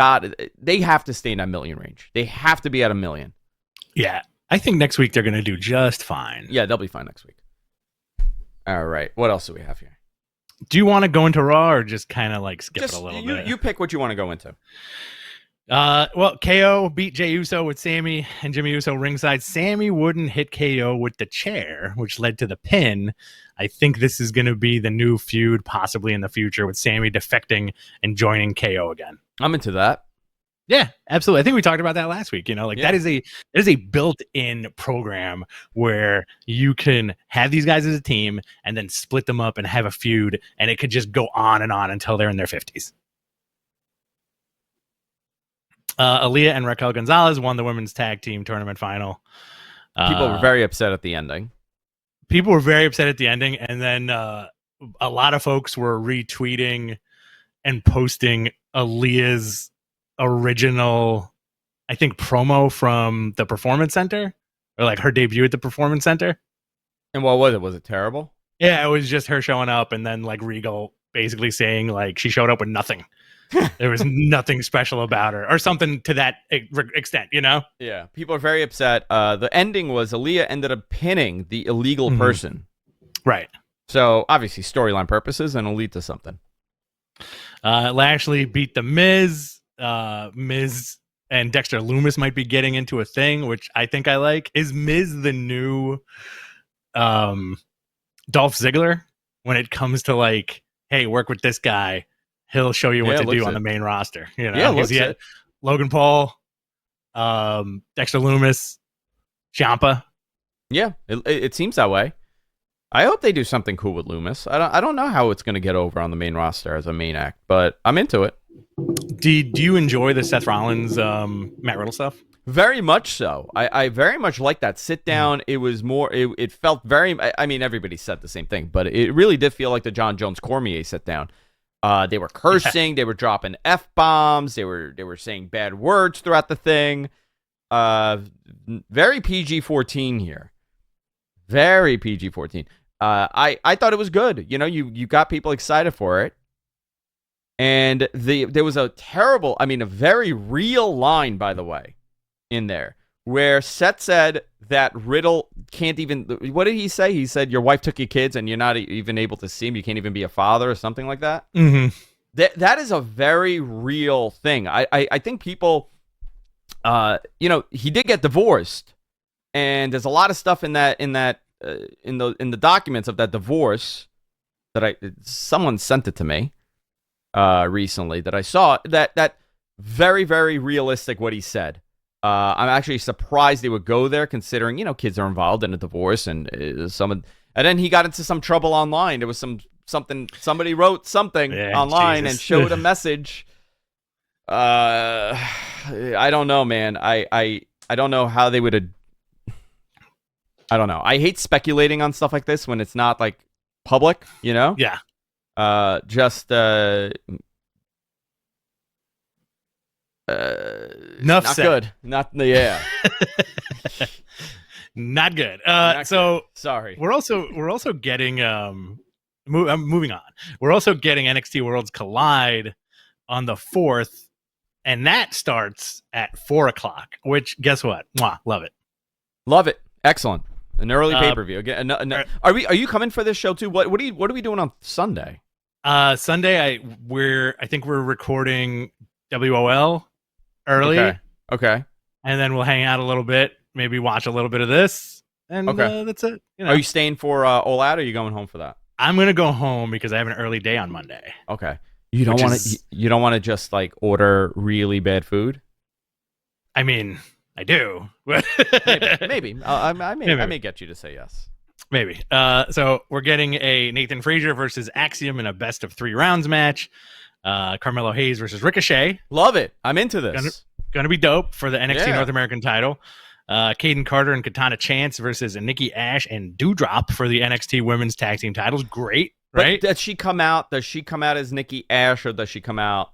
have to stay in that million range. They have to be at 1 million. Yeah, I think next week they're going to do just fine. Yeah, they'll be fine next week. All right. What else do we have here? Do you want to go into Raw or just kind of like skip it a little bit? You pick what you want to go into. Well, KO beat Jey Uso with Sammy and Jimmy Uso ringside. Sammy wouldn't hit KO with the chair, which led to the pin. I think this is going to be the new feud, possibly in the future, with Sammy defecting and joining KO again. I'm into that. Yeah, absolutely. I think we talked about that last week. That is a built-in program where you can have these guys as a team and then split them up and have a feud, and it could just go on and on until they're in their 50s. Aaliyah and Raquel Gonzalez won the women's tag team tournament final. People were very upset at the ending. And then a lot of folks were retweeting and posting Aaliyah's original, I think, promo from the Performance Center, or like her debut at the Performance Center. And what was it? Was it terrible? Yeah, it was just her showing up, and then like Regal basically saying like she showed up with nothing. There was nothing special about her, or something to that extent, Yeah, people are very upset. The ending was Aaliyah ended up pinning the illegal person. Right. So, obviously, storyline purposes, and it'll lead to something. Lashley beat the Miz. Miz and Dexter Lumis might be getting into a thing, which I think I like. Is Miz the new Dolph Ziggler when it comes to like, hey, work with this guy? He'll show you what to do on the main roster. Yeah, Logan Paul, Dexter Lumis, Ciampa. Yeah, it seems that way. I hope they do something cool with Lumis. I don't know how it's going to get over on the main roster as a main act, but I'm into it. Do you enjoy the Seth Rollins, Matt Riddle stuff? Very much so. I very much like that sit down. It was more. It felt very. I mean, everybody said the same thing, but it really did feel like the John Jones Cormier sit down. They were cursing. They were dropping F-bombs. They were saying bad words throughout the thing. Very PG-14 here. Very PG-14. I thought it was good. You got people excited for it. And there was a very real line, by the way, in there, where Seth said that Riddle can't even, what did he say? He said, your wife took your kids and you're not even able to see them. You can't even be a father or something like that. Mm-hmm. That is a very real thing. I think people, he did get divorced, and there's a lot of stuff in the documents of that divorce that someone sent it to me recently that I saw that very, very realistic what he said. I'm actually surprised they would go there, considering kids are involved in a divorce, and then he got into some trouble online. There was somebody wrote something online and showed a message. I don't know, man. I don't know how they would. I don't know. I hate speculating on stuff like this when it's not like public, Yeah. Not good. Not Not good. Not so good. Sorry. We're also getting moving on. We're also getting NXT Worlds Collide on the 4th, and that starts at 4:00. Which, guess what? Mwah, love it. Love it. Excellent. An early pay-per-view. Again, are you coming for this show too? What are we doing on Sunday? Sunday, I think we're recording WOL early. Okay. And then we'll hang out a little bit, maybe watch a little bit of this, and that's it. Are you staying for All Out, or are you going home for that? I'm gonna go home because I have an early day on Monday. Okay. You don't want to just like order really bad food? I mean, I do. Maybe. I may get you to say yes. Maybe. So we're getting a Nathan Frazier versus Axiom in a best of 3 rounds match. Carmelo Hayes versus Ricochet. Love it. I'm into this. Gonna be dope for the NXT North American title. Caden Carter and Katana Chance versus Nikki Ash and Doudrop for the NXT Women's Tag Team titles. Great, right? But does she come out as Nikki Ash, or does she come out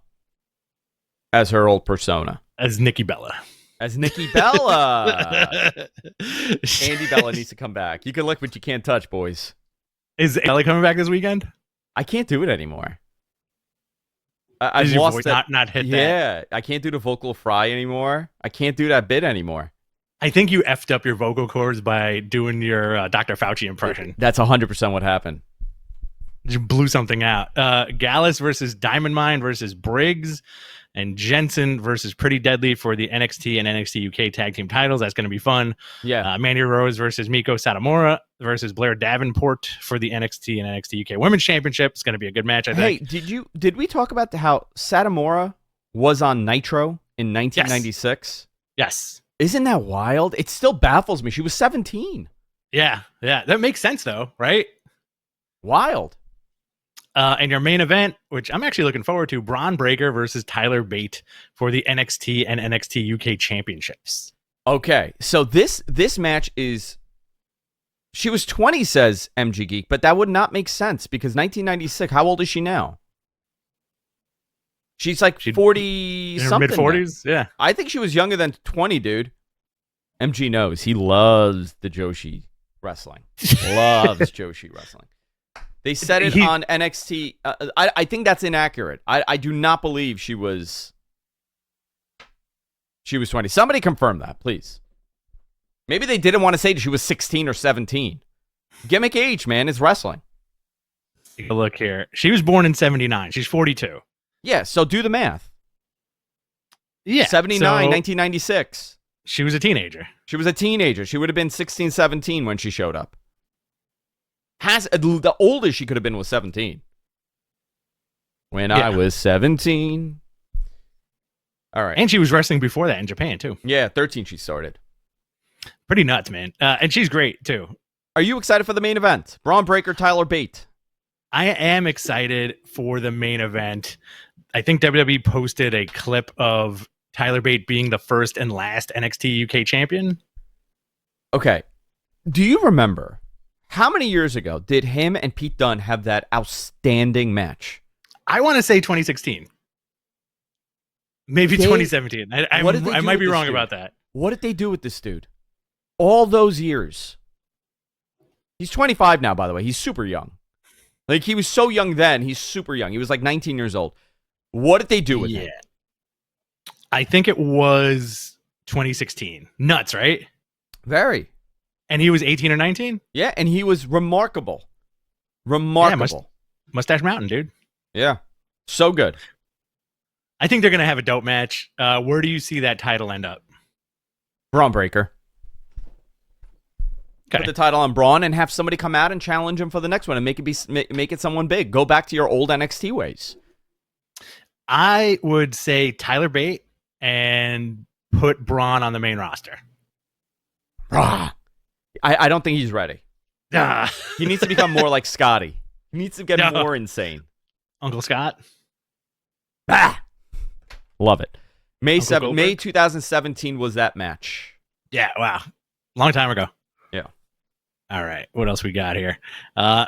as her old persona? As Nikki Bella. As Nikki Bella. Andy Bella needs to come back. You can lick, but you can't touch, boys. Is Ellie coming back this weekend? I can't do it anymore. I've lost that. Not hit that. Yeah, I can't do the vocal fry anymore. I can't do that bit anymore. I think you effed up your vocal cords by doing your Dr. Fauci impression. That's 100% what happened. You blew something out. Gallus versus Diamond Mine versus Briggs. and Jensen versus Pretty Deadly for the NXT and NXT UK tag team titles. That's going to be fun. Yeah. Mandy Rose versus Miko Satomura versus Blair Davenport for the NXT and NXT UK Women's Championship. It's going to be a good match, I think. Hey, did we talk about how Satomura was on Nitro in 1996? Yes. Isn't that wild? It still baffles me. She was 17. Yeah. That makes sense, though, right? Wild. And your main event, which I'm actually looking forward to, Braun Breaker versus Tyler Bate for the NXT and NXT UK championships. Okay, so this match is... She was 20, says MG Geek, but that would not make sense because 1996, how old is she now? She's like 40 something. Mid-40s? Yeah. I think she was younger than 20, dude. MG knows. He loves the Joshi wrestling. Loves Joshi wrestling. They said it on NXT. I think that's inaccurate. I do not believe she was 20. Somebody confirm that, please. Maybe they didn't want to say she was 16 or 17. Gimmick age, man, is wrestling. Look here. She was born in 79. She's 42. Yeah, so do the math. Yeah. 79, so 1996. She was a teenager. She was a teenager. She would have been 16, 17 when she showed up. The oldest she could have been was 17. When I was 17. All right. And she was wrestling before that in Japan, too. Yeah, 13 she started. Pretty nuts, man. And she's great, too. Are you excited for the main event? Braun Breaker, Tyler Bate. I am excited for the main event. I think WWE posted a clip of Tyler Bate being the first and last NXT UK champion. Okay. Do you remember how many years ago did him and Pete Dunne have that outstanding match? I want to say 2016. Maybe 2017. I might be wrong about that. What did they do with this dude? All those years. He's 25 now, by the way. He's super young. Like, he was so young then. He's super young. He was like 19 years old. What did they do with him? I think it was 2016. Nuts, right? Very. And he was 18 or 19? Yeah, and he was remarkable. Remarkable. Yeah, Mustache Mountain, dude. Yeah. So good. I think they're going to have a dope match. Where do you see that title end up? Braun Breaker. Okay. Put the title on Braun and have somebody come out and challenge him for the next one and make it someone big. Go back to your old NXT ways. I would say Tyler Bate and put Braun on the main roster. I don't think he's ready. He needs to become more like Scotty. He needs to get more insane. Uncle Scott. Love it. May Uncle 7th, Goldberg? May 2017 was that match. Yeah, wow. Long time ago. Yeah. All right. What else we got here?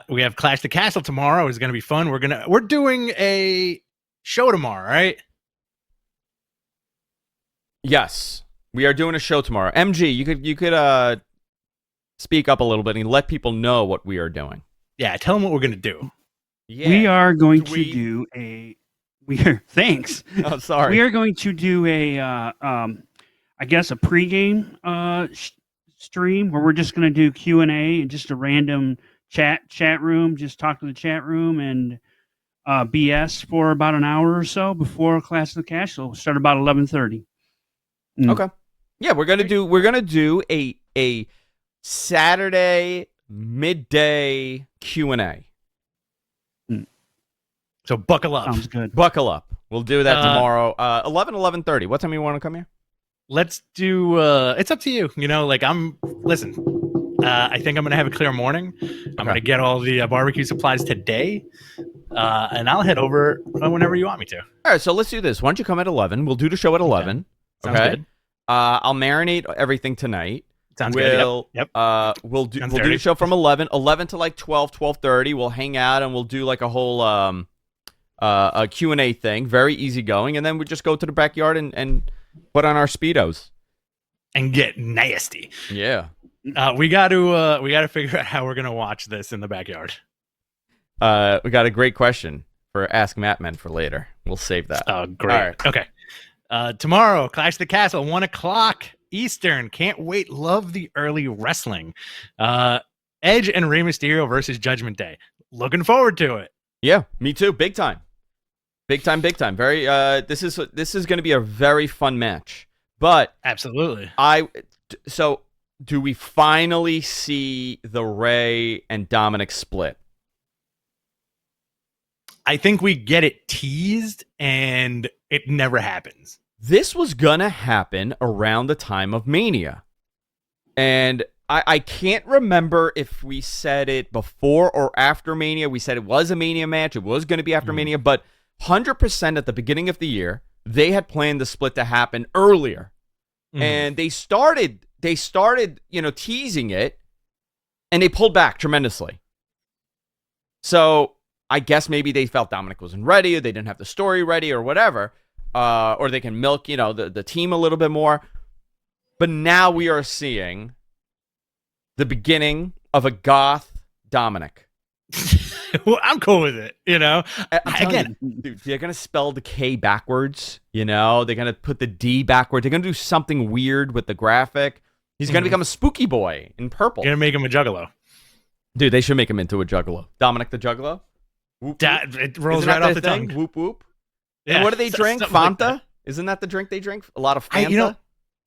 We have Clash the Castle tomorrow. It's going to be fun. We're doing a show tomorrow, right? Yes. We are doing a show tomorrow. MG, you could speak up a little bit and let people know what we are doing. Yeah, tell them what we're going to do. Yeah. We are going to do a thanks. Oh, sorry. We are going to do I guess a pregame stream where we're just going to do Q&A and just a random chat room, just talk to the chat room and BS for about an hour or so before Clash of the Cash. So we'll start about 11:30. Okay. Yeah, we're gonna do a Saturday midday Q&A. So buckle up. Sounds good. Buckle up. We'll do that tomorrow. 11:30. What time do you want to come here? Let's do it's up to you. Listen, I think I'm gonna have a clear morning. I'm gonna get all the barbecue supplies today, and I'll head over whenever you want me to. All right, so let's do this. Why don't you come at 11? We'll do the show at 11. Sounds good. I'll marinate everything tonight. Sounds good. Yep. We'll do the show from 11 to like 12:30. We'll hang out and we'll do like a whole a Q&A thing, very easygoing, and then we just go to the backyard and put on our Speedos and get nasty. Yeah. We got to figure out how we're gonna watch this in the backyard. We got a great question for Ask Mattman for later. We'll save that. Oh, great. All right. Okay. Tomorrow, Clash the Castle, 1:00 Eastern. Can't wait. Love the early wrestling. Edge and Rey Mysterio versus Judgment Day. Looking forward to it. Yeah, me too. Big time. Big time, big time. Very. This is going to be a very fun match. But Absolutely. So do we finally see the Ray and Dominic split? I think we get it teased, and it never happens. This was gonna happen around the time of Mania, and I can't remember if we said it before or after Mania. We said it was a Mania match. It was going to be after Mania, but 100% at the beginning of the year, they had planned the split to happen earlier. And they started, teasing it, and they pulled back tremendously. So I guess maybe they felt Dominic wasn't ready, or they didn't have the story ready, or whatever, or they can milk, the team a little bit more. But now we are seeing the beginning of a goth Dominic. Well, I'm cool with it, Again, dude, they're going to spell the K backwards, They're going to put the D backwards. They're going to do something weird with the graphic. He's going to become a spooky boy in purple. You're going to make him a juggalo. Dude, they should make him into a juggalo. Dominic the Juggalo? Whoop, whoop. It rolls Isn't right that off the their thing? tongue. Whoop, whoop. Yeah, And what do they drink? something like Fanta? that. Isn't that the drink they drink? A lot of Fanta?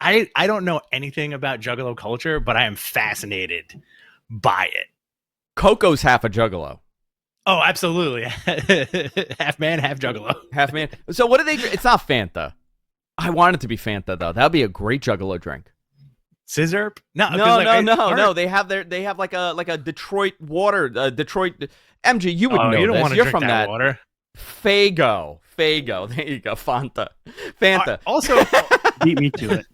I don't know anything about juggalo culture, but I am fascinated by it. Coco's half a juggalo. Oh, absolutely. Half man, half juggalo. Half man. So what do they drink? It's not Fanta. I want it to be Fanta, though. That would be a great juggalo drink. Scissor? No. No. They have like a Detroit water. Detroit. MJ, you would know you don't this. want to You're drink from that water. Fago. There you go. Fanta. Also, Beat me to it.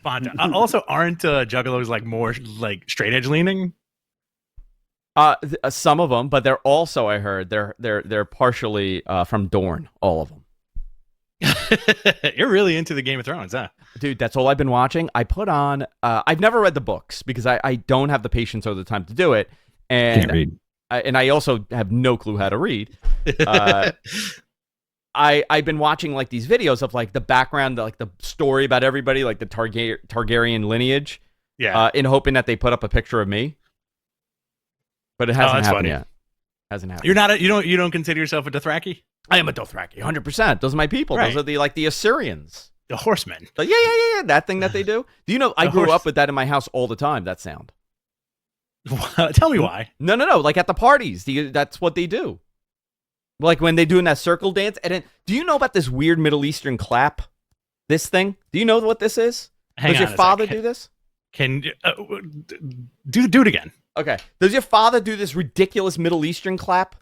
Fanta. Also, aren't juggalos like more like straight edge leaning? Some of them, but they're also, I heard, they're partially from Dorne. All of them. You're really into the Game of Thrones, huh? Dude, that's all I've been watching. I put on. I've never read the books because I don't have the patience or the time to do it, and Can't read. And I also have no clue how to read. I've been watching like these videos of like the background, like the story about everybody, like the Targaryen lineage. Yeah. In hoping that they put up a picture of me, but it hasn't happened yet. Hasn't happened. You're not. You don't consider yourself a Dothraki? I am a Dothraki, 100%. Those are my people. Right. Those are the Assyrians. The horsemen. Yeah. That thing that they do. Do you know? I grew up with that in my house all the time. That sound. Tell me why. No. Like at the parties, that's what they do. Like when they doing that circle dance. And then, do you know about this weird Middle Eastern clap? This thing? Do you know what this is? Does your father do this? Can do it again? Okay. Does your father do this ridiculous Middle Eastern clap?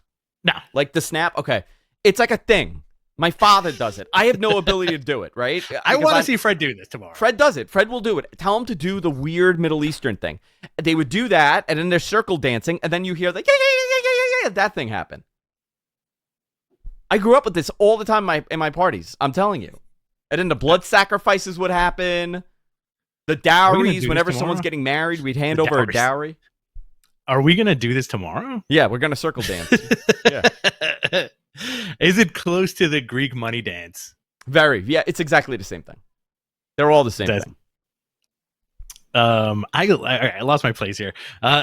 No. Like the snap? Okay. It's like a thing. My father does it. I have no ability to do it, right? I want to see Fred do this tomorrow. Fred does it. Fred will do it. Tell him to do the weird Middle Eastern thing. They would do that, and then they're circle dancing, and then you hear like, yeah, that thing happen. I grew up with this all the time in my parties. I'm telling you. And then the blood sacrifices would happen. The dowries, whenever someone's getting married, we'd hand over a dowry. Are we going to do this tomorrow? Yeah, we're going to circle dance. Yeah. Is it close to the Greek money dance? Very. Yeah, it's exactly the same thing. They're all the same thing. I lost my place here.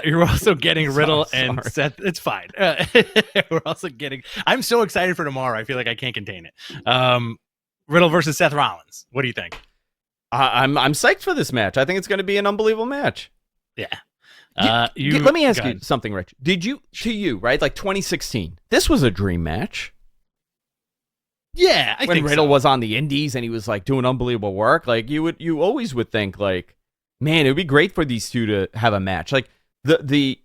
You're also getting Riddle and Seth. It's fine. We're also getting. I'm so excited for tomorrow. I feel like I can't contain it. Riddle versus Seth Rollins. What do you think? I'm psyched for this match. I think it's going to be an unbelievable match. Yeah. Let me ask you something, Rich. Right? Like 2016, this was a dream match. Yeah, I when think Riddle so. was on the Indies and he was like doing unbelievable work, like you always would think like, man, it would be great for these two to have a match. Like the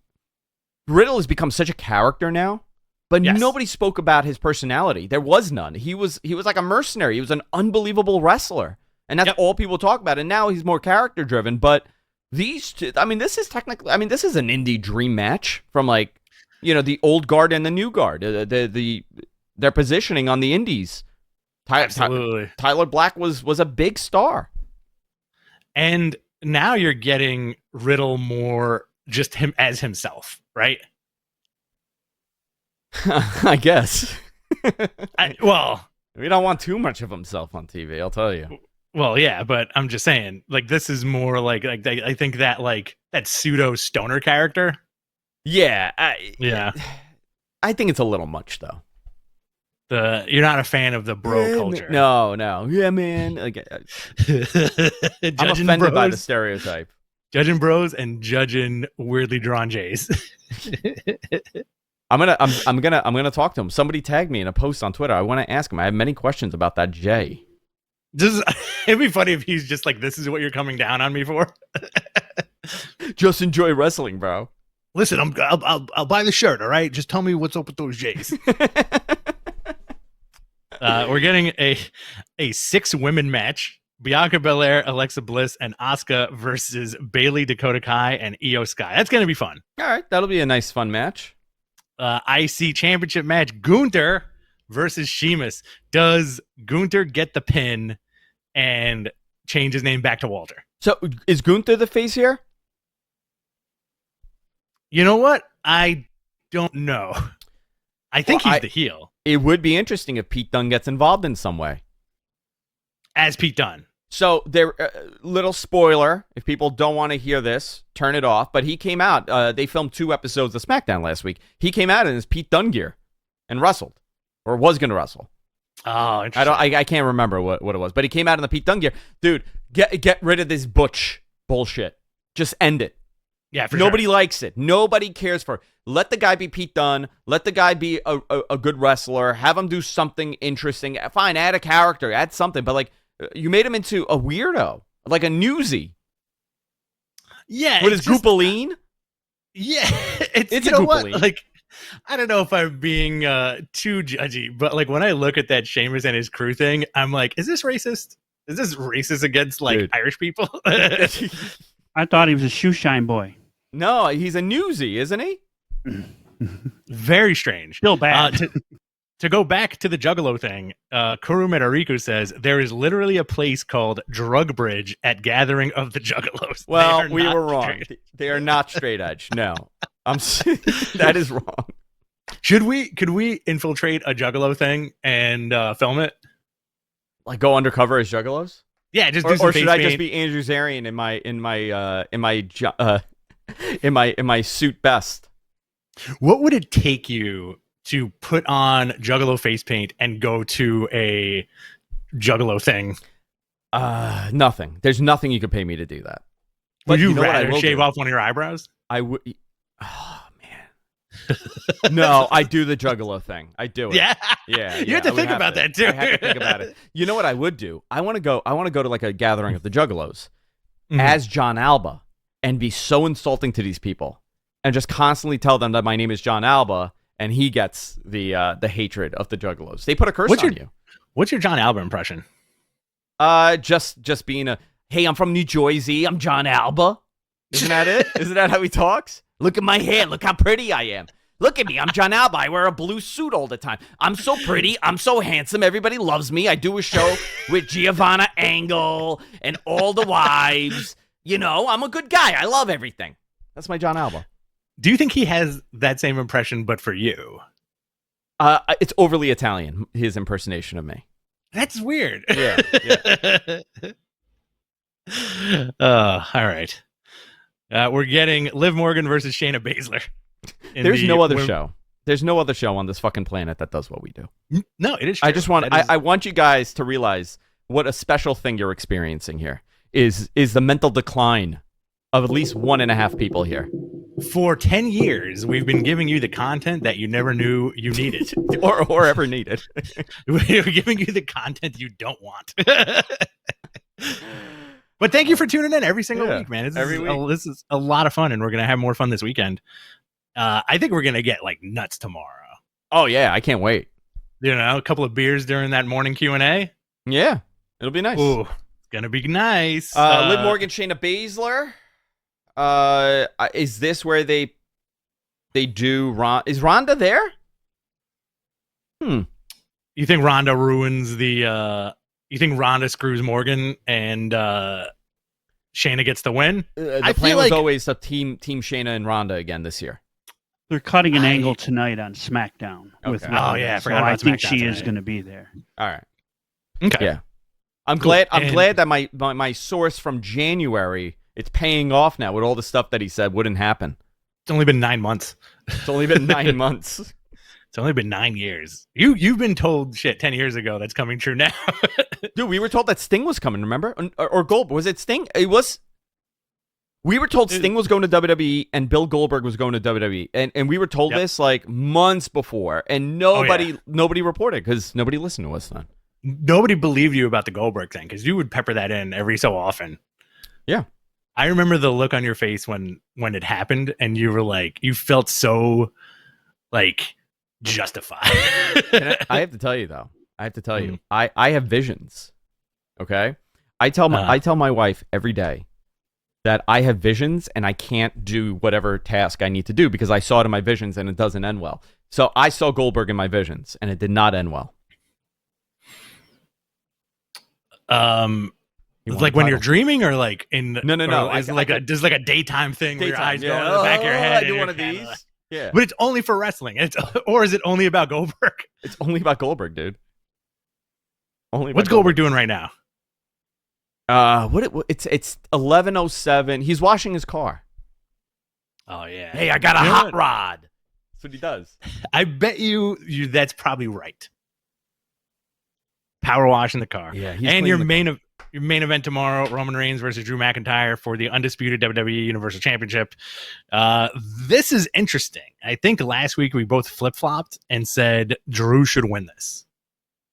Riddle has become such a character now, but nobody spoke about his personality. There was none. He was like a mercenary. He was an unbelievable wrestler, and that's all people talk about. And now he's more character driven, but. These two, this is an indie dream match from like, the old guard and the new guard. Their positioning on the indies. Absolutely. Tyler Black was a big star. And now you're getting Riddle more just him as himself, right? I guess. We don't want too much of himself on TV, I'll tell you. Well, yeah, but I'm just saying, like, this is more like I think that that pseudo stoner character. Yeah, yeah. I think it's a little much though. You're not a fan of the bro culture. No. Yeah, man. Like, I'm offended by the stereotype. Judging bros and judging weirdly drawn Jays. I'm gonna talk to him. Somebody tagged me in a post on Twitter. I want to ask him. I have many questions about that Jay. It'd be funny if he's just like, this is what you're coming down on me for. Just enjoy wrestling, bro. Listen, I'll buy the shirt. All right, just tell me what's up with those Jays. We're getting a 6-women match: Bianca Belair, Alexa Bliss, and Asuka versus Bayley, Dakota Kai, and Io Sky. That's gonna be fun. All right, that'll be a nice, fun match. IC Championship match: Gunter versus Sheamus. Does Gunter get the pin and change his name back to Walter? So is Gunter the face here? You know what? I don't know. I think he's the heel. It would be interesting if Pete Dunne gets involved in some way. As Pete Dunne. So there, little spoiler, if people don't want to hear this, turn it off. But he came out. They filmed 2 episodes of SmackDown last week. He came out in his Pete Dunne gear and wrestled, or was going to wrestle. Oh, interesting. I can't remember what it was, but he came out in the Pete Dunne gear. Dude, get rid of this butch bullshit. Just end it. Yeah, Nobody likes it. Nobody cares for it. Let the guy be Pete Dunne. Let the guy be a good wrestler. Have him do something interesting. Fine, add a character, add something. But like, you made him into a weirdo, like a newsie. Yeah, with his goopaline. Yeah, it's a goopaline. Like, I don't know if I'm being too judgy, but like when I look at that Sheamus and his crew thing, I'm like, is this racist? Is this racist against like Irish people? I thought he was a shoe shine boy. No, he's a newsie, isn't he? Very strange. Still bad. To go back to the Juggalo thing, Kuru Metariku says there is literally a place called Drug Bridge at Gathering of the Juggalos. Well, we were wrong. They are not straight edge. No, that is wrong. Could we infiltrate a Juggalo thing and film it? Like go undercover as Juggalos? Yeah, just do some or should face I paint. just be Andrew Zarian in my suit best? What would it take you to put on Juggalo face paint and go to a Juggalo thing? Nothing. There's nothing you could pay me to do that. Would you rather shave off one of your eyebrows? I would. Oh man. No, I do the Juggalo thing. I do it. Yeah. You have to think about that too. I have to think about it. You know what I would do? I want to go to like a gathering of the Juggalos as John Alba and be so insulting to these people and just constantly tell them that my name is John Alba and he gets the hatred of the Juggalos. They put a curse on you. What's your John Alba impression? Just being hey, I'm from New Jersey. I'm John Alba. Isn't that it? Isn't that how he talks? Look at my hair. Look how pretty I am. Look at me. I'm John Alba. I wear a blue suit all the time. I'm so pretty. I'm so handsome. Everybody loves me. I do a show with Giovanna Angle and all the wives. You know, I'm a good guy. I love everything. That's my John Alba. Do you think he has that same impression, but for you? It's overly Italian, his impersonation of me. That's weird. Yeah. All right. We're getting Liv Morgan versus Shayna Baszler. There's no other show. There's no other show on this fucking planet that does what we do. No, it is true. I want you guys to realize what a special thing you're experiencing here is the mental decline of at least 1.5 people here. For 10 years, we've been giving you the content that you never knew you needed. or ever needed. We're giving you the content you don't want. But thank you for tuning in every single week, man. This is a lot of fun, and we're going to have more fun this weekend. I think we're going to get like nuts tomorrow. Oh, yeah. I can't wait. You know, a couple of beers during that morning Q&A. Yeah. It'll be nice. Ooh, it's going to be nice. Liv Morgan, Shayna Baszler. Is this where they do is Ronda there? You think Ronda ruins the you think Ronda screws Morgan and Shayna gets the win? The plan was always a team Shayna and Ronda again this year. They're cutting an angle tonight on SmackDown. With Oh yeah, I forgot about I think SmackDown she tonight. is going to be there. All right. Okay. Yeah. I'm glad that my source from January, it's paying off now with all the stuff that he said wouldn't happen. It's only been 9 months. It's only been 9 months. It's only been 9 years. You've been told shit 10 years ago that's coming true now. Dude, we were told that Sting was coming, remember? Or Goldberg. Was it Sting? It was. We were told Sting was going to WWE and Bill Goldberg was going to WWE. And we were told this like months before. And nobody reported because nobody listened to us then. Nobody believed you about the Goldberg thing because you would pepper that in every so often. Yeah. I remember the look on your face when it happened and you were like, you felt so like justified. I have to tell you though. I have visions. Okay? I tell my wife every day that I have visions and I can't do whatever task I need to do because I saw it in my visions and it doesn't end well. So I saw Goldberg in my visions and it did not end well. Like when you're dreaming or like in no. Is like a daytime thing where your eyes go in the back of your head. I do one of these. Yeah. But it's only for wrestling. Or is it only about Goldberg? It's only about Goldberg, dude. What's Goldberg doing right now? It's 11:07. He's washing his car. Oh yeah. Hey, I got a hot rod. That's what he does. I bet you that's probably right. Power wash in the car. Yeah. And your main event tomorrow, Roman Reigns versus Drew McIntyre for the undisputed WWE Universal Championship. This is interesting. I think last week we both flip-flopped and said Drew should win this.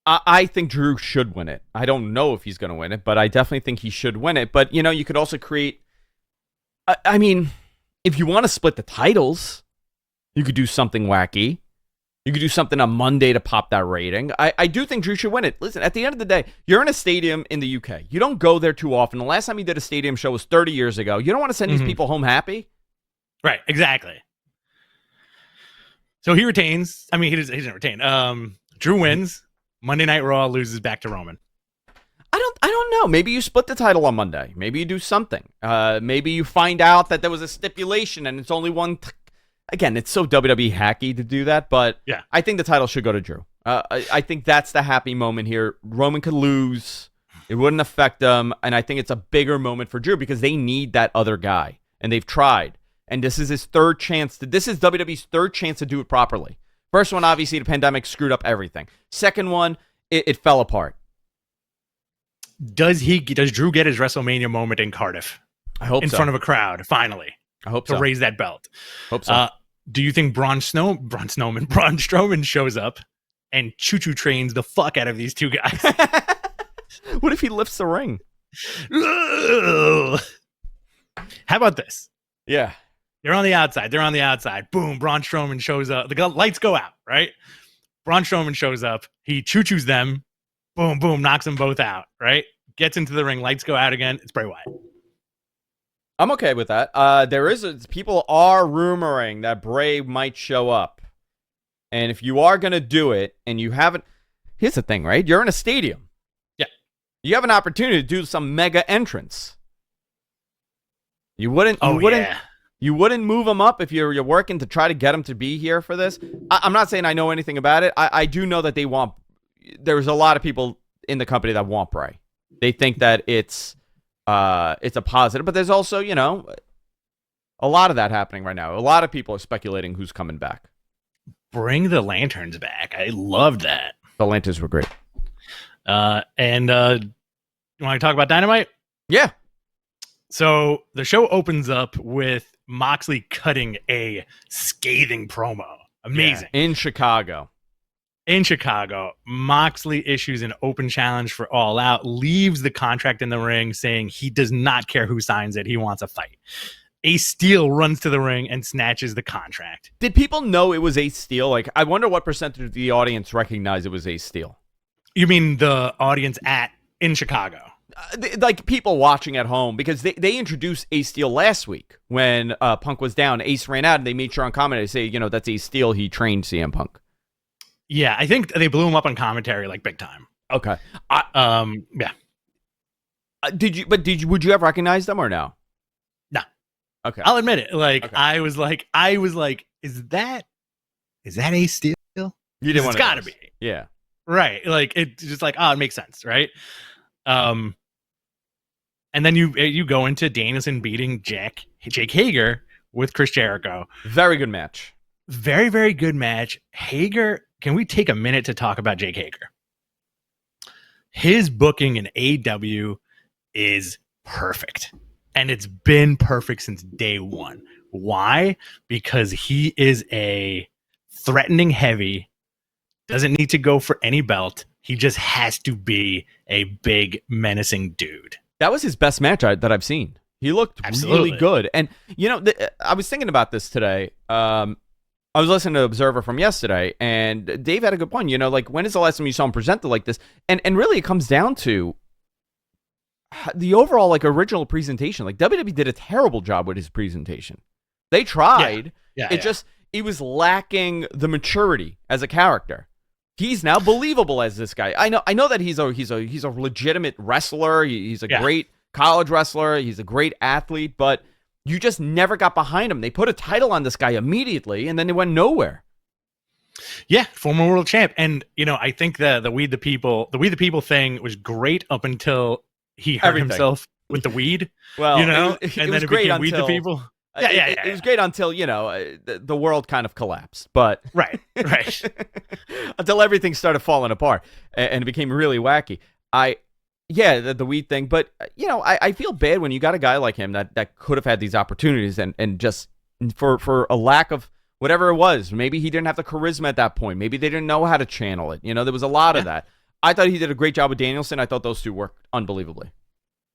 I think Drew should win it. I don't know if he's going to win it, but I definitely think he should win it. But, you could also create... I mean, if you want to split the titles, you could do something wacky. You could do something on Monday to pop that rating. I do think Drew should win it. Listen, at the end of the day, you're in a stadium in the UK. You don't go there too often. The last time you did a stadium show was 30 years ago. You don't want to send these people home happy. Right, exactly. So he retains. I mean, he doesn't retain. Drew wins. Monday Night Raw loses back to Roman. I don't know. Maybe you split the title on Monday. Maybe you do something. Maybe you find out that there was a stipulation and it's only one... Again, it's so WWE hacky to do that, but yeah. I think the title should go to Drew. I think that's the happy moment here. Roman could lose. It wouldn't affect them, and I think it's a bigger moment for Drew because they need that other guy, and they've tried. And this is his third chance. This is WWE's third chance to do it properly. First one, obviously, the pandemic screwed up everything. Second one, it fell apart. Does Drew get his WrestleMania moment in Cardiff? I hope in front of a crowd, finally. I hope to raise that belt. Hope so. Do you think Braun Strowman shows up and choo-choo trains the fuck out of these two guys? What if he lifts the ring? How about this? Yeah. They're on the outside. Boom, Braun Strowman shows up. The lights go out, right? Braun Strowman shows up. He choo-choos them. Boom, boom, knocks them both out, right? Gets into the ring. Lights go out again. It's Bray Wyatt. I'm okay with that. People are rumoring that Bray might show up. And if you are going to do it and you haven't... Here's the thing, right? You're in a stadium. Yeah. You have an opportunity to do some mega entrance. You wouldn't move him up if you're working to try to get him to be here for this. I'm not saying I know anything about it. I do know that there's a lot of people in the company that want Bray. They think that it's a positive, but there's also, a lot of that happening right now. A lot of people are speculating who's coming back. Bring the lanterns back. I loved that. The lanterns were great. And you want to talk about Dynamite? Yeah. So the show opens up with Moxley cutting a scathing promo. Amazing. Yeah, in Chicago. Moxley issues an open challenge for All Out, leaves the contract in the ring saying he does not care who signs it. He wants a fight. Ace Steel runs to the ring and snatches the contract. Did people know it was Ace Steel? Like, I wonder what percentage of the audience recognized it was Ace Steel. You mean the audience in Chicago? Like people watching at home, because they introduced Ace Steel last week when Punk was down. Ace ran out and they made sure on commentary to say, that's Ace Steel. He trained CM Punk. Yeah, I think they blew him up on commentary like big time. Okay. Yeah. Would you have recognized them or no? No. Okay. I'll admit it. Okay. I was like, is that Ace Steel? You didn't want It's gotta be. Yeah. Right. Like it's just like, it makes sense, right? And then you go into Danielson beating Jake Hager with Chris Jericho. Very good match. very, very good match. Hager, can we take a minute to talk about Jake Hager? His booking in AEW is perfect. And it's been perfect since day one. Why? Because he is a threatening heavy, doesn't need to go for any belt. He just has to be a big, menacing dude. That was his best match that I've seen. He looked really good. And, I was thinking about this today. I was listening to Observer from yesterday, and Dave had a good point. When is the last time you saw him presented like this? And really, it comes down to the overall, original presentation. WWE did a terrible job with his presentation. They tried. He was lacking the maturity as a character. He's now believable as this guy. I know that he's a legitimate wrestler. He's a great college wrestler. He's a great athlete, but you just never got behind him. They put a title on this guy immediately, and then they went nowhere. Yeah, former world champ. And I think the We the People thing was great up until he hurt himself with the weed. Well, and it then was it great became until, We the People. It was great until the world kind of collapsed, but right, until everything started falling apart and it became really wacky. The weed thing, but I feel bad when you got a guy like him that could have had these opportunities and just for a lack of whatever it was, maybe he didn't have the charisma at that point. Maybe they didn't know how to channel it. There was a lot of that. I thought he did a great job with Danielson. I thought those two worked unbelievably.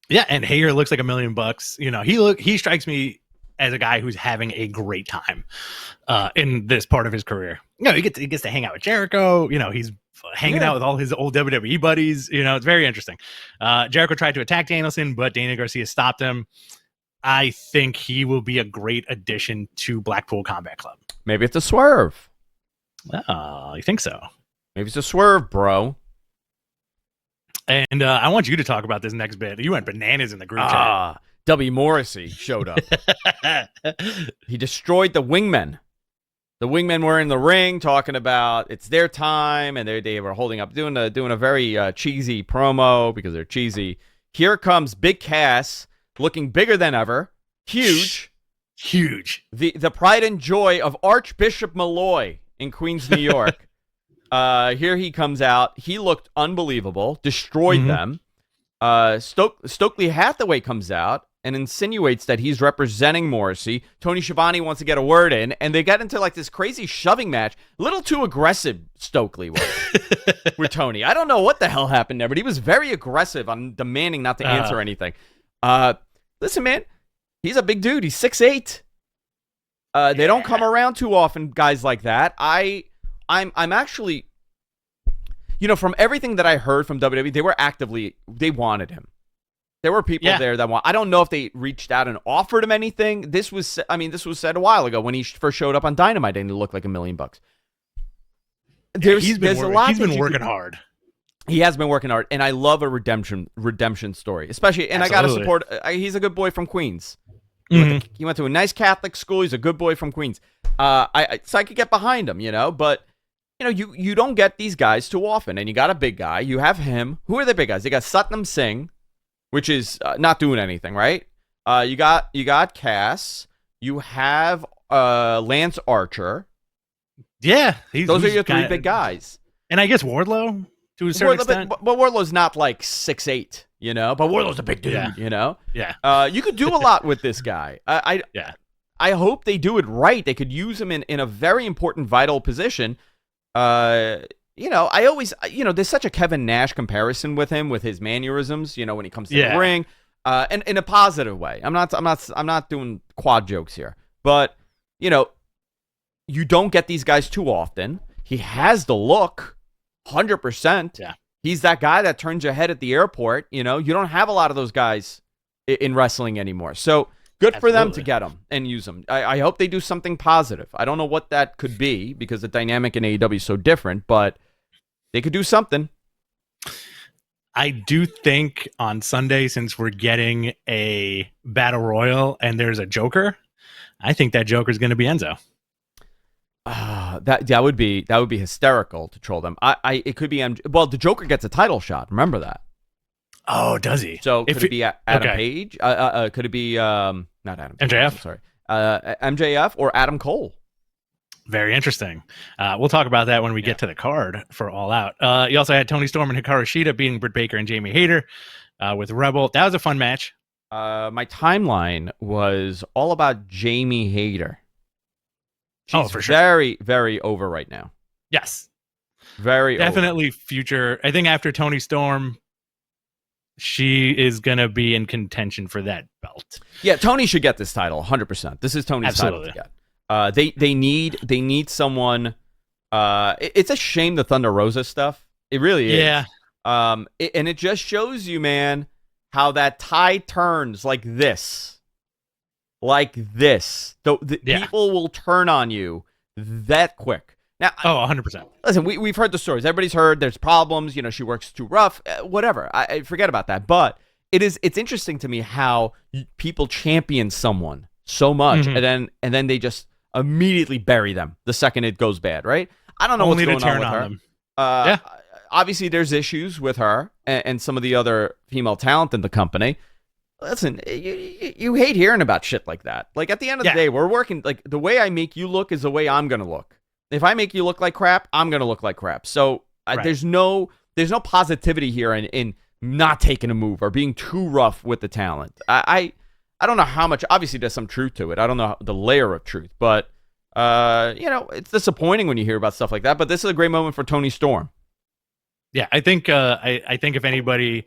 Yeah, and Hager looks like $1 million. He strikes me as a guy who's having a great time in this part of his career. He gets to hang out with Jericho. He's hanging out with all his old WWE buddies. It's very interesting. Jericho tried to attack Danielson, but Daniel Garcia stopped him. I think he will be a great addition to Blackpool Combat Club. Maybe it's a swerve. Oh, you think so? Maybe it's a swerve, bro. And I want you to talk about this next bit. You went bananas in the group chat. W Morrisey showed up. He destroyed the wingmen. The wingmen were in the ring talking about it's their time, and they were holding up, doing a very cheesy promo because they're cheesy. Here comes Big Cass, looking bigger than ever, huge. The pride and joy of Archbishop Malloy in Queens, New York. Here he comes out. He looked unbelievable. Destroyed them. Stokely Hathaway comes out and insinuates that he's representing Morrissey. Tony Schiavone wants to get a word in, and they get into this crazy shoving match. A little too aggressive, Stokely was with Tony. I don't know what the hell happened there, but he was very aggressive on demanding not to answer anything. Listen, man, he's a big dude. He's 6'8". They don't come around too often, guys like that. I'm actually, from everything that I heard from WWE, they wanted him. There were people there that I don't know if they reached out and offered him anything. This was said a while ago when he first showed up on Dynamite and he looked like $1 million. He's been working hard. He has been working hard, and I love a redemption story, especially. And absolutely. I gotta support. He's a good boy from Queens. He went to a nice Catholic school. He's a good boy from Queens. So I could get behind him, but. You don't get these guys too often, and you got a big guy. You have him. Who are the big guys? You got Satnam Singh, which is not doing anything, right? You got Cass. You have Lance Archer. Yeah, those are your three big guys. And I guess Wardlow to a certain extent. But Wardlow's not 6'8", But Wardlow's a big dude, Yeah. You could do a lot with this guy. I hope they do it right. They could use him in a very important, vital position. I always, there's such a Kevin Nash comparison with him, with his mannerisms, when he comes to the ring, and in a positive way. I'm not doing quad jokes here, but you don't get these guys too often. He has the look, 100%. Yeah. He's that guy that turns your head at the airport. You don't have a lot of those guys in wrestling anymore. So good for them to get them and use them. I hope they do something positive. I don't know what that could be because the dynamic in AEW is so different, but they could do something. I do think on Sunday, since we're getting a battle royal and there's a Joker, I think that Joker is going to be Enzo. That would be hysterical to troll them. It could be MJ. Well, the Joker gets a title shot. Remember that. Oh, does he? So could it be Adam Page? Could it be not Adam Page, MJF? Sorry, MJF or Adam Cole? Very interesting. We'll talk about that when we get to the card for All Out. You also had Toni Storm and Hikaru Shida beating Britt Baker and Jamie Hayter with Rebel. That was a fun match. My timeline was all about Jamie Hayter. She's for sure. very, very over right now. Yes. Very definitely over. Future. I think after Toni Storm, she is going to be in contention for that belt. Yeah, Toni should get this title 100%. This is Tony's title to get. They need someone. It's a shame the Thunder Rosa stuff. It really is. Yeah. And it just shows you, man, how that tide turns like this. Like this. People will turn on you that quick. Now, 100%. Listen, we've heard the stories. Everybody's heard there's problems. You know, she works too rough. Whatever. I forget about that. But it's interesting to me how people champion someone so much, and then they just immediately bury them the second it goes bad, right? I don't know Only what's going on with them. her. Obviously, there's issues with her and some of the other female talent in the company. Listen, you hate hearing about shit like that. Like, at the end of the day, we're working, like, the way I make you look is the way I'm going to look. If I make you look like crap, I'm going to look like crap. So there's no positivity here in not taking a move or being too rough with the talent. I don't know how much, obviously there's some truth to it. I don't know the layer of truth, but it's disappointing when you hear about stuff like that, but this is a great moment for Toni Storm. Yeah, I think I think if anybody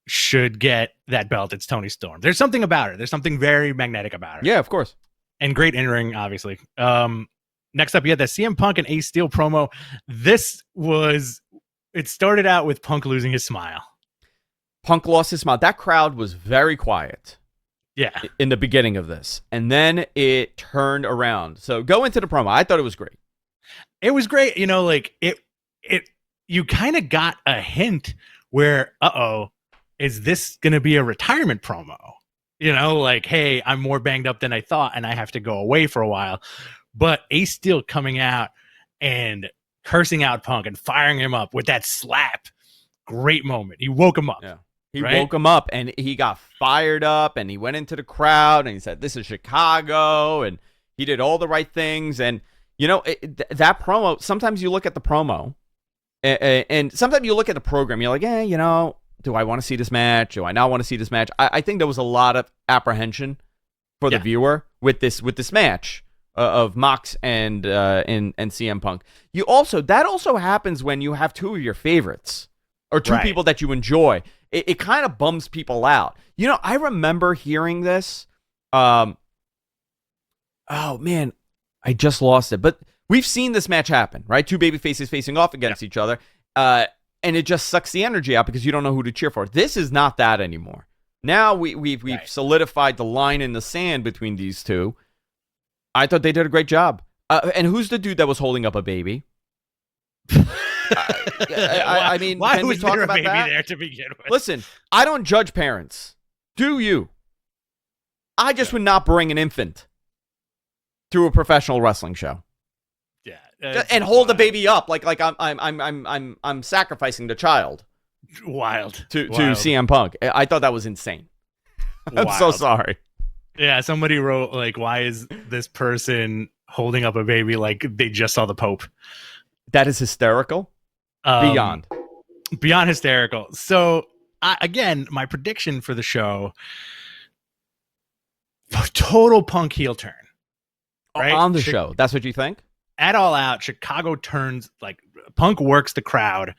should get that belt, it's Toni Storm. There's something about her. There's something very magnetic about her. Yeah, of course. And great in-ring, obviously. Next up, you had the CM Punk and Ace Steel promo. It started out with Punk losing his smile. Punk lost his smile. That crowd was very quiet. Yeah. In the beginning of this. And then it turned around. So go into the promo. I thought it was great. It was great. You know, like you kind of got a hint where, is this going to be a retirement promo? You know, like, hey, I'm more banged up than I thought and I have to go away for a while. But Ace Steel coming out and cursing out Punk and firing him up with that slap. Great moment. He woke him up. Yeah. He woke him up and he got fired up and he went into the crowd and he said, this is Chicago. And he did all the right things. And, you know, that promo, sometimes you look at the promo and sometimes you look at the program. You're like, do I want to see this match? Do I not want to see this match? I think there was a lot of apprehension for the viewer with this match. Of Mox and CM Punk. That also happens when you have two of your favorites or two people that you enjoy. It kind of bums people out. You know, I remember hearing this. Oh man, I just lost it. But we've seen this match happen, right? Two baby faces facing off against each other, and it just sucks the energy out because you don't know who to cheer for. This is not that anymore. Now we've solidified the line in the sand between these two. I thought they did a great job. And who's the dude that was holding up a baby? I mean, why can was we talk there a about baby that? there to begin with? Listen, I don't judge parents. Do you? I just would not bring an infant to a professional wrestling show. Yeah, and hold the baby up like I'm sacrificing the child. Wild to CM Punk. I thought that was insane. I'm so sorry. Yeah, somebody wrote, like, why is this person holding up a baby like they just saw the Pope? That is hysterical. Beyond hysterical. So, again, my prediction for the show, total Punk heel turn. Right? On the show. That's what you think? At All Out, Chicago turns, like, Punk works the crowd.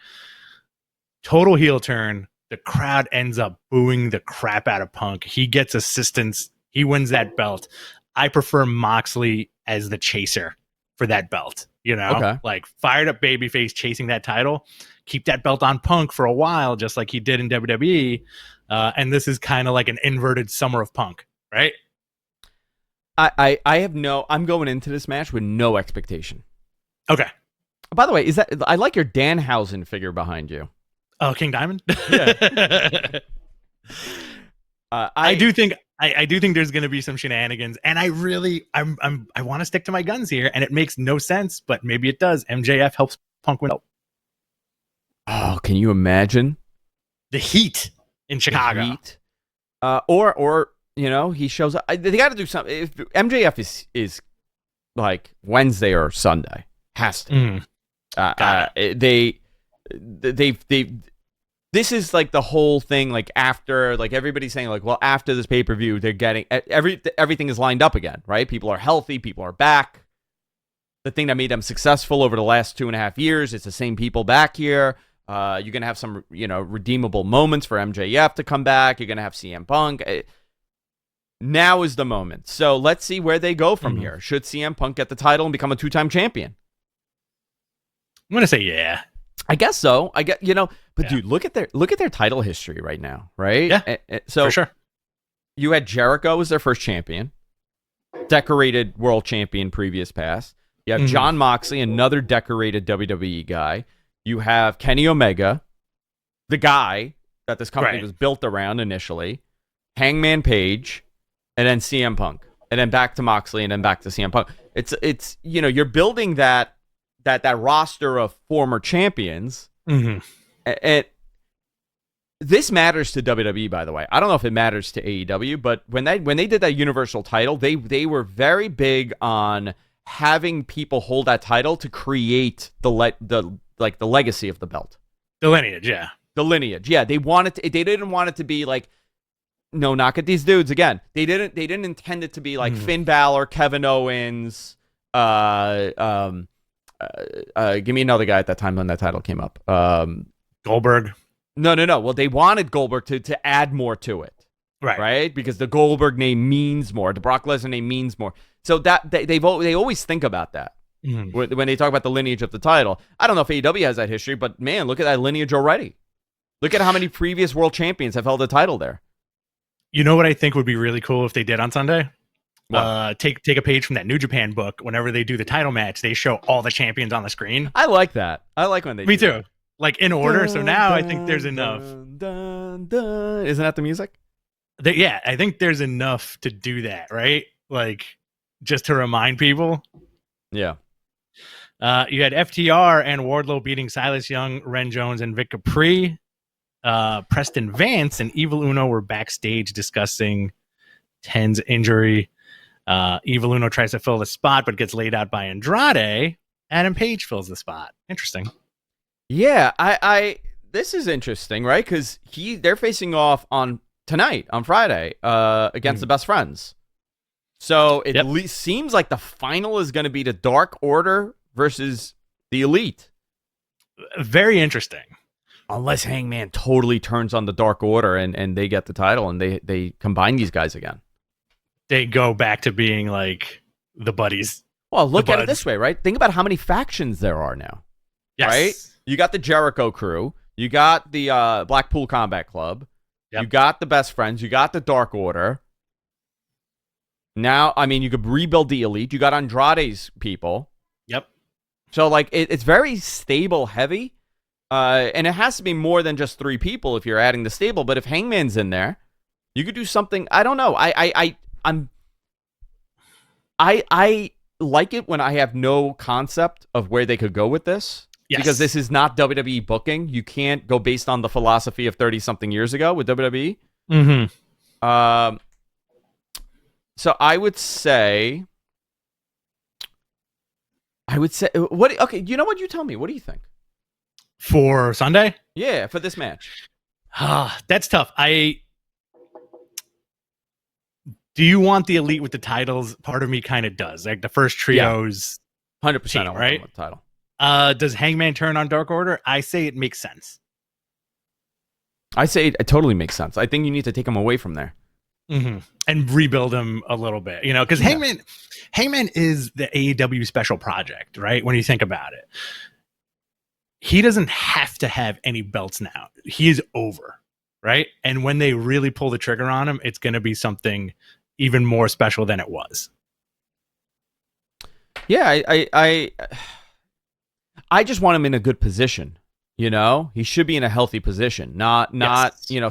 Total heel turn. The crowd ends up booing the crap out of Punk. He gets assistance. He wins that belt. I prefer Moxley as the chaser for that belt. You know, like fired up babyface chasing that title. Keep that belt on Punk for a while, just like he did in WWE. And this is kind of like an inverted Summer of Punk, right? I'm going into this match with no expectation. Okay. By the way, I like your Danhausen figure behind you. Oh, King Diamond? Yeah. I do think there's going to be some shenanigans, and I want to stick to my guns here, and it makes no sense, but maybe it does. MJF helps Punk win. Oh, can you imagine the heat in Chicago? Or he shows up. They got to do something. If MJF is like Wednesday or Sunday. Has to. This is like the whole thing. Like after, like everybody's saying, like, well, after this pay-per-view, they're getting everything is lined up again, right? People are healthy, people are back. The thing that made them successful over the last 2.5 years, it's the same people back here. You're gonna have some, redeemable moments for MJF to come back. You're gonna have CM Punk. Now is the moment. So let's see where they go from here. Should CM Punk get the title and become a 2-time champion? I'm gonna say yeah. I guess so. Dude, look at their title history right now, right? Yeah, so for sure. You had Jericho as their first champion, decorated world champion previous past. You have John Moxley, another decorated WWE guy. You have Kenny Omega, the guy that this company was built around initially. Hangman Page, and then CM Punk, and then back to Moxley, and then back to CM Punk. It's you're building that roster of former champions. This matters to WWE, by the way. I don't know if it matters to AEW, but when they did that Universal title, they were very big on having people hold that title to create the legacy of the belt, the lineage. Yeah, the lineage. Yeah, they didn't want it to be like, no, knock at these dudes again. They didn't intend it to be like Finn Balor, Kevin Owens. Give me another guy at that time when that title came up. Goldberg. No. Well, they wanted Goldberg to add more to it. Right? Because the Goldberg name means more. The Brock Lesnar name means more. So that they always think about that when they talk about the lineage of the title. I don't know if AEW has that history, but man, look at that lineage already. Look at how many previous world champions have held the title there. You know what I think would be really cool if they did on Sunday? What? Take a page from that New Japan book. Whenever they do the title match, they show all the champions on the screen. I like that. I like when they Me do too. that. Like in order. So now I think there's enough. Isn't that the music? Yeah, I think there's enough to do that, right? Like just to remind people. Yeah. You had FTR and Wardlow beating Silas Young, Ren Jones, and Vic Capri. Preston Vance and Evil Uno were backstage discussing Ten's injury. Evil Uno tries to fill the spot, but gets laid out by Andrade. Adam Page fills the spot. Interesting. Yeah, I this is interesting, right? Because they're facing off on tonight, on Friday, against the Best Friends. So it at least seems like the final is going to be the Dark Order versus the Elite. Very interesting. Unless Hangman totally turns on the Dark Order and they get the title and they combine these guys again. They go back to being like the buddies. Well, look at it this way, right? Think about how many factions there are now. Yes. Right? You got the Jericho crew. You got the Blackpool Combat Club. Yep. You got the Best Friends. You got the Dark Order. Now, I mean, you could rebuild the Elite. You got Andrade's people. Yep. So, like, it's very stable heavy. And it has to be more than just 3 people if you're adding the stable. But if Hangman's in there, you could do something. I don't know. I like it when I have no concept of where they could go with this. Yes. Because this is not WWE booking. You can't go based on the philosophy of 30-something years ago with WWE. So I would say, what? Okay, you know what? You tell me. What do you think? For Sunday? Yeah, for this match. That's tough. Do you want the Elite with the titles? Part of me kind of does. Like the first trios. 100% right? With the title. Does Hangman turn on Dark Order? I say it makes sense. I say it totally makes sense. I think you need to take him away from there. And rebuild him a little bit, because Hangman is the AEW special project, right? When you think about it, he doesn't have to have any belts now. He is over, right? And when they really pull the trigger on him, it's going to be something even more special than it was. Yeah, I just want him in a good position. He should be in a healthy position, not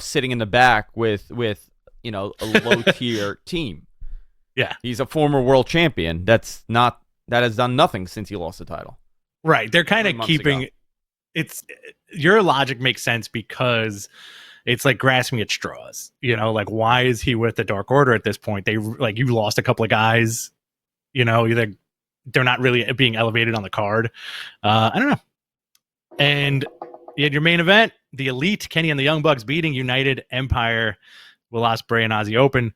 sitting in the back with a low tier team. Yeah, he's a former world champion. That has done nothing since he lost the title. Right, they're kind of keeping. It's your logic makes sense because it's like grasping at straws. Like why is he with the Dark Order at this point? You lost a couple of guys. Either they're not really being elevated on the card. I don't know. And you had your main event, the Elite, Kenny and the Young Bucks beating United Empire, Will Ospreay and Aussie Open.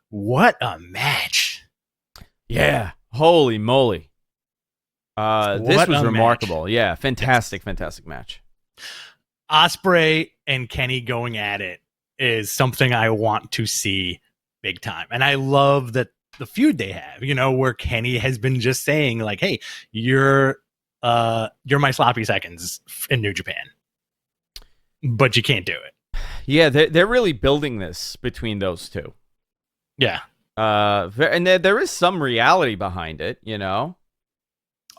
What a match. Yeah. Holy moly. This was remarkable. Match. Yeah. Fantastic match. Ospreay and Kenny going at it is something I want to see big time. And I love that the feud they have, where Kenny has been just saying like, hey, you're my sloppy seconds in New Japan, but you can't do it. Yeah. They're really building this between those two. Yeah. And there is some reality behind it,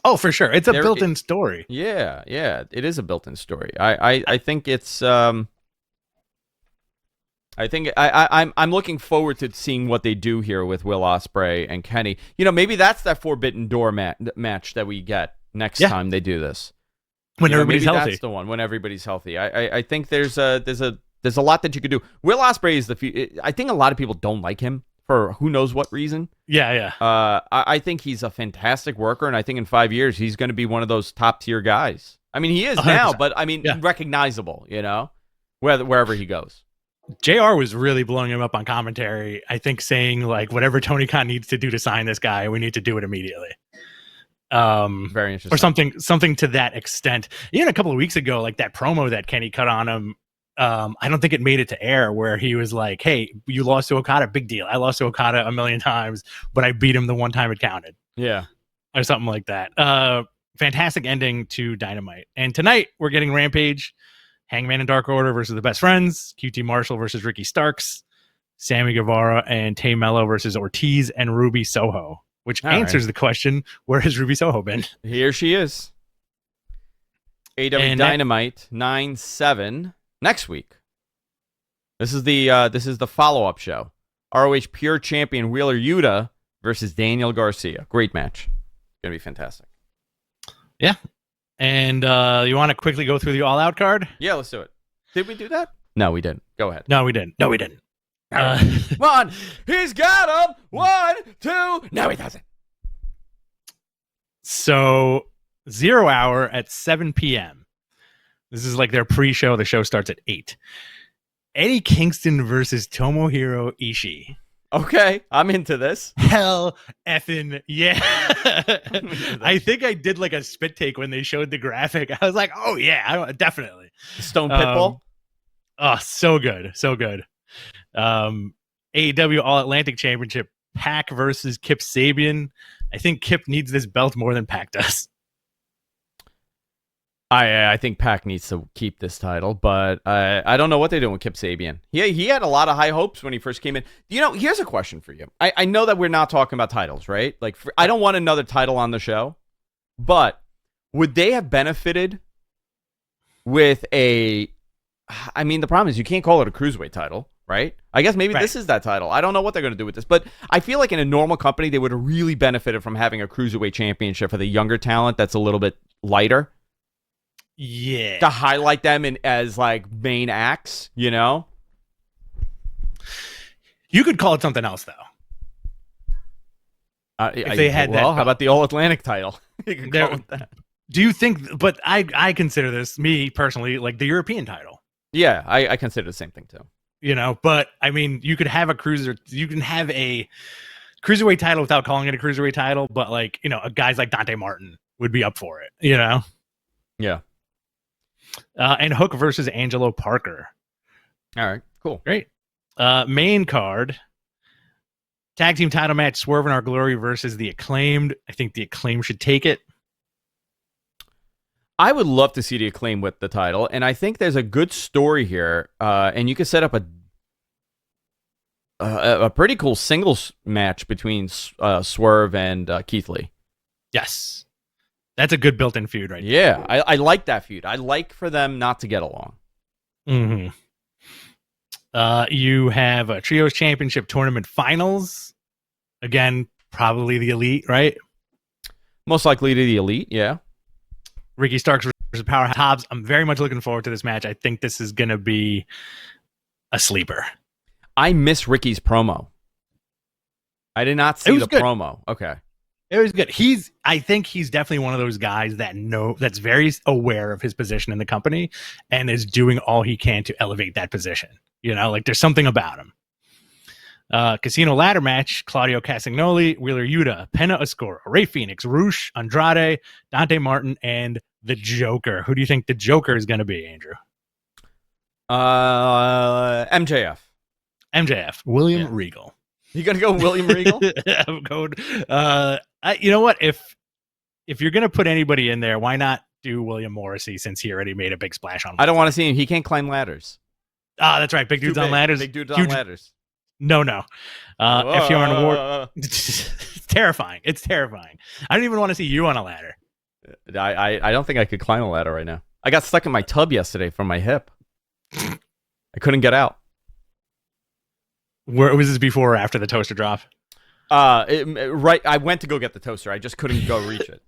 Oh, for sure. It's a built-in story. Yeah. It is a built-in story. I think it's I'm looking forward to seeing what they do here with Will Ospreay and Kenny. Maybe that's that Forbidden Door match that we get next time they do this. When everybody's maybe healthy. That's the one when everybody's healthy. I think there's a lot that you could do. Will Ospreay is I think a lot of people don't like him for who knows what reason. Yeah. I think he's a fantastic worker, and I think in 5 years he's going to be one of those top tier guys. I mean, he is 100%. Now, but I mean, recognizable. Wherever he goes. JR was really blowing him up on commentary. I think saying like whatever Tony Khan needs to do to sign this guy, we need to do it immediately. Very interesting. Or something to that extent. Even a couple of weeks ago, like that promo that Kenny cut on him. I don't think it made it to air where he was like, hey, you lost to Okada, big deal. I lost to Okada a million times, but I beat him the one time it counted. Yeah. Or something like that. Fantastic ending to Dynamite. And tonight we're getting Rampage, Hangman and Dark Order versus the Best Friends, QT Marshall versus Ricky Starks, Sammy Guevara and Tay Mello versus Ortiz and Ruby Soho, which answers the question, where has Ruby Soho been? Here she is. AEW Dynamite 9/7. Next week. This is the follow-up show. ROH Pure Champion Wheeler Yuta versus Daniel Garcia. Great match. Gonna be fantastic. Yeah. And you want to quickly go through the All Out card? Yeah, let's do it. Did we do that? No, we didn't. Go ahead. No, we didn't. One. He's got him. 1, 2. No, he doesn't. So 0 hour at 7 p.m. This is like their pre-show. The show starts at 8. Eddie Kingston versus Tomohiro Ishii. Okay, I'm into this. Hell effing yeah. I think I did like a spit take when they showed the graphic. I was like, oh yeah, definitely. Stone Pitbull. Oh, so good. So good. AEW All Atlantic Championship, Pac versus Kip Sabian. I think Kip needs this belt more than Pac does. I think Pac needs to keep this title, but I don't know what they're doing with Kip Sabian. He had a lot of high hopes when he first came in. Here's a question for you. I know that we're not talking about titles, right? Like, I don't want another title on the show, but would they have benefited with the problem is you can't call it a cruiserweight title, right? I guess maybe this is that title. I don't know what they're going to do with this, but I feel like in a normal company, they would have really benefited from having a cruiserweight championship for the younger talent that's a little bit lighter. Yeah. To highlight them as like main acts, You could call it something else, though. If they had that. How about the All Atlantic title? You can call it that. Do you think, but I consider this, me personally, like the European title. Yeah, I consider the same thing too. But I mean, you can have a cruiserweight title without calling it a cruiserweight title, but like, guys like Dante Martin would be up for it, Yeah. And Hook versus Angelo Parker. All right, cool. Great. Main card. Tag team title match, Swerve in Our Glory versus the Acclaimed. I think the Acclaimed should take it. I would love to see the Acclaim with the title, and I think there's a good story here, and you could set up a pretty cool singles match between Swerve and Keith Lee. Yes. That's a good built-in feud right there. Yeah, I like that feud. I like for them not to get along. Mm-hmm. You have a Trios Championship Tournament Finals. Again, probably the Elite, right? Most likely to the Elite, yeah. Ricky Starks versus Powerhouse Hobbs. I'm very much looking forward to this match. I think this is going to be a sleeper. I miss Ricky's promo. I did not see the good. promo. Okay. It was good. I think he's definitely one of those guys that's very aware of his position in the company and is doing all he can to elevate that position. Like there's something about him. Casino ladder match: Claudio Castagnoli, Wheeler Yuta, Penta Oscuro, Rey Fenix, Roosh, Andrade, Dante Martin, and the Joker. Who do you think the Joker is going to be, Andrew? MJF. William Regal. You gonna go William Regal? I'm going. You know what? If you're gonna put anybody in there, why not do William Morrissey, since he already made a big splash on? I don't want to see him. He can't climb ladders. That's right. Big dudes on ladders. Big dudes on ladders. No. FTR and Ward. It's terrifying. It's terrifying. I don't even want to see you on a ladder. I don't think I could climb a ladder right now. I got stuck in my tub yesterday from my hip. I couldn't get out. Where was this, before or after the toaster drop? Right. I went to go get the toaster. I just couldn't go reach it.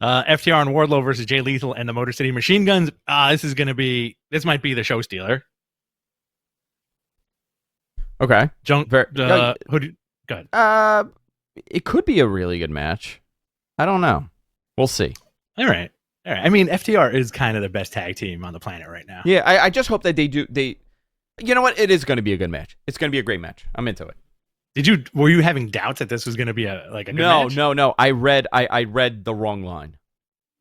FTR and Wardlow versus Jay Lethal and the Motor City Machine Guns. This might be the show stealer. Okay. Go ahead. It could be a really good match. I don't know. We'll see. All right. I mean, FTR is kind of the best tag team on the planet right now. Yeah, I just hope that you know what? It is going to be a good match. It's going to be a great match. I'm into it. Were you having doubts that this was going to be a good match? No. I read the wrong line.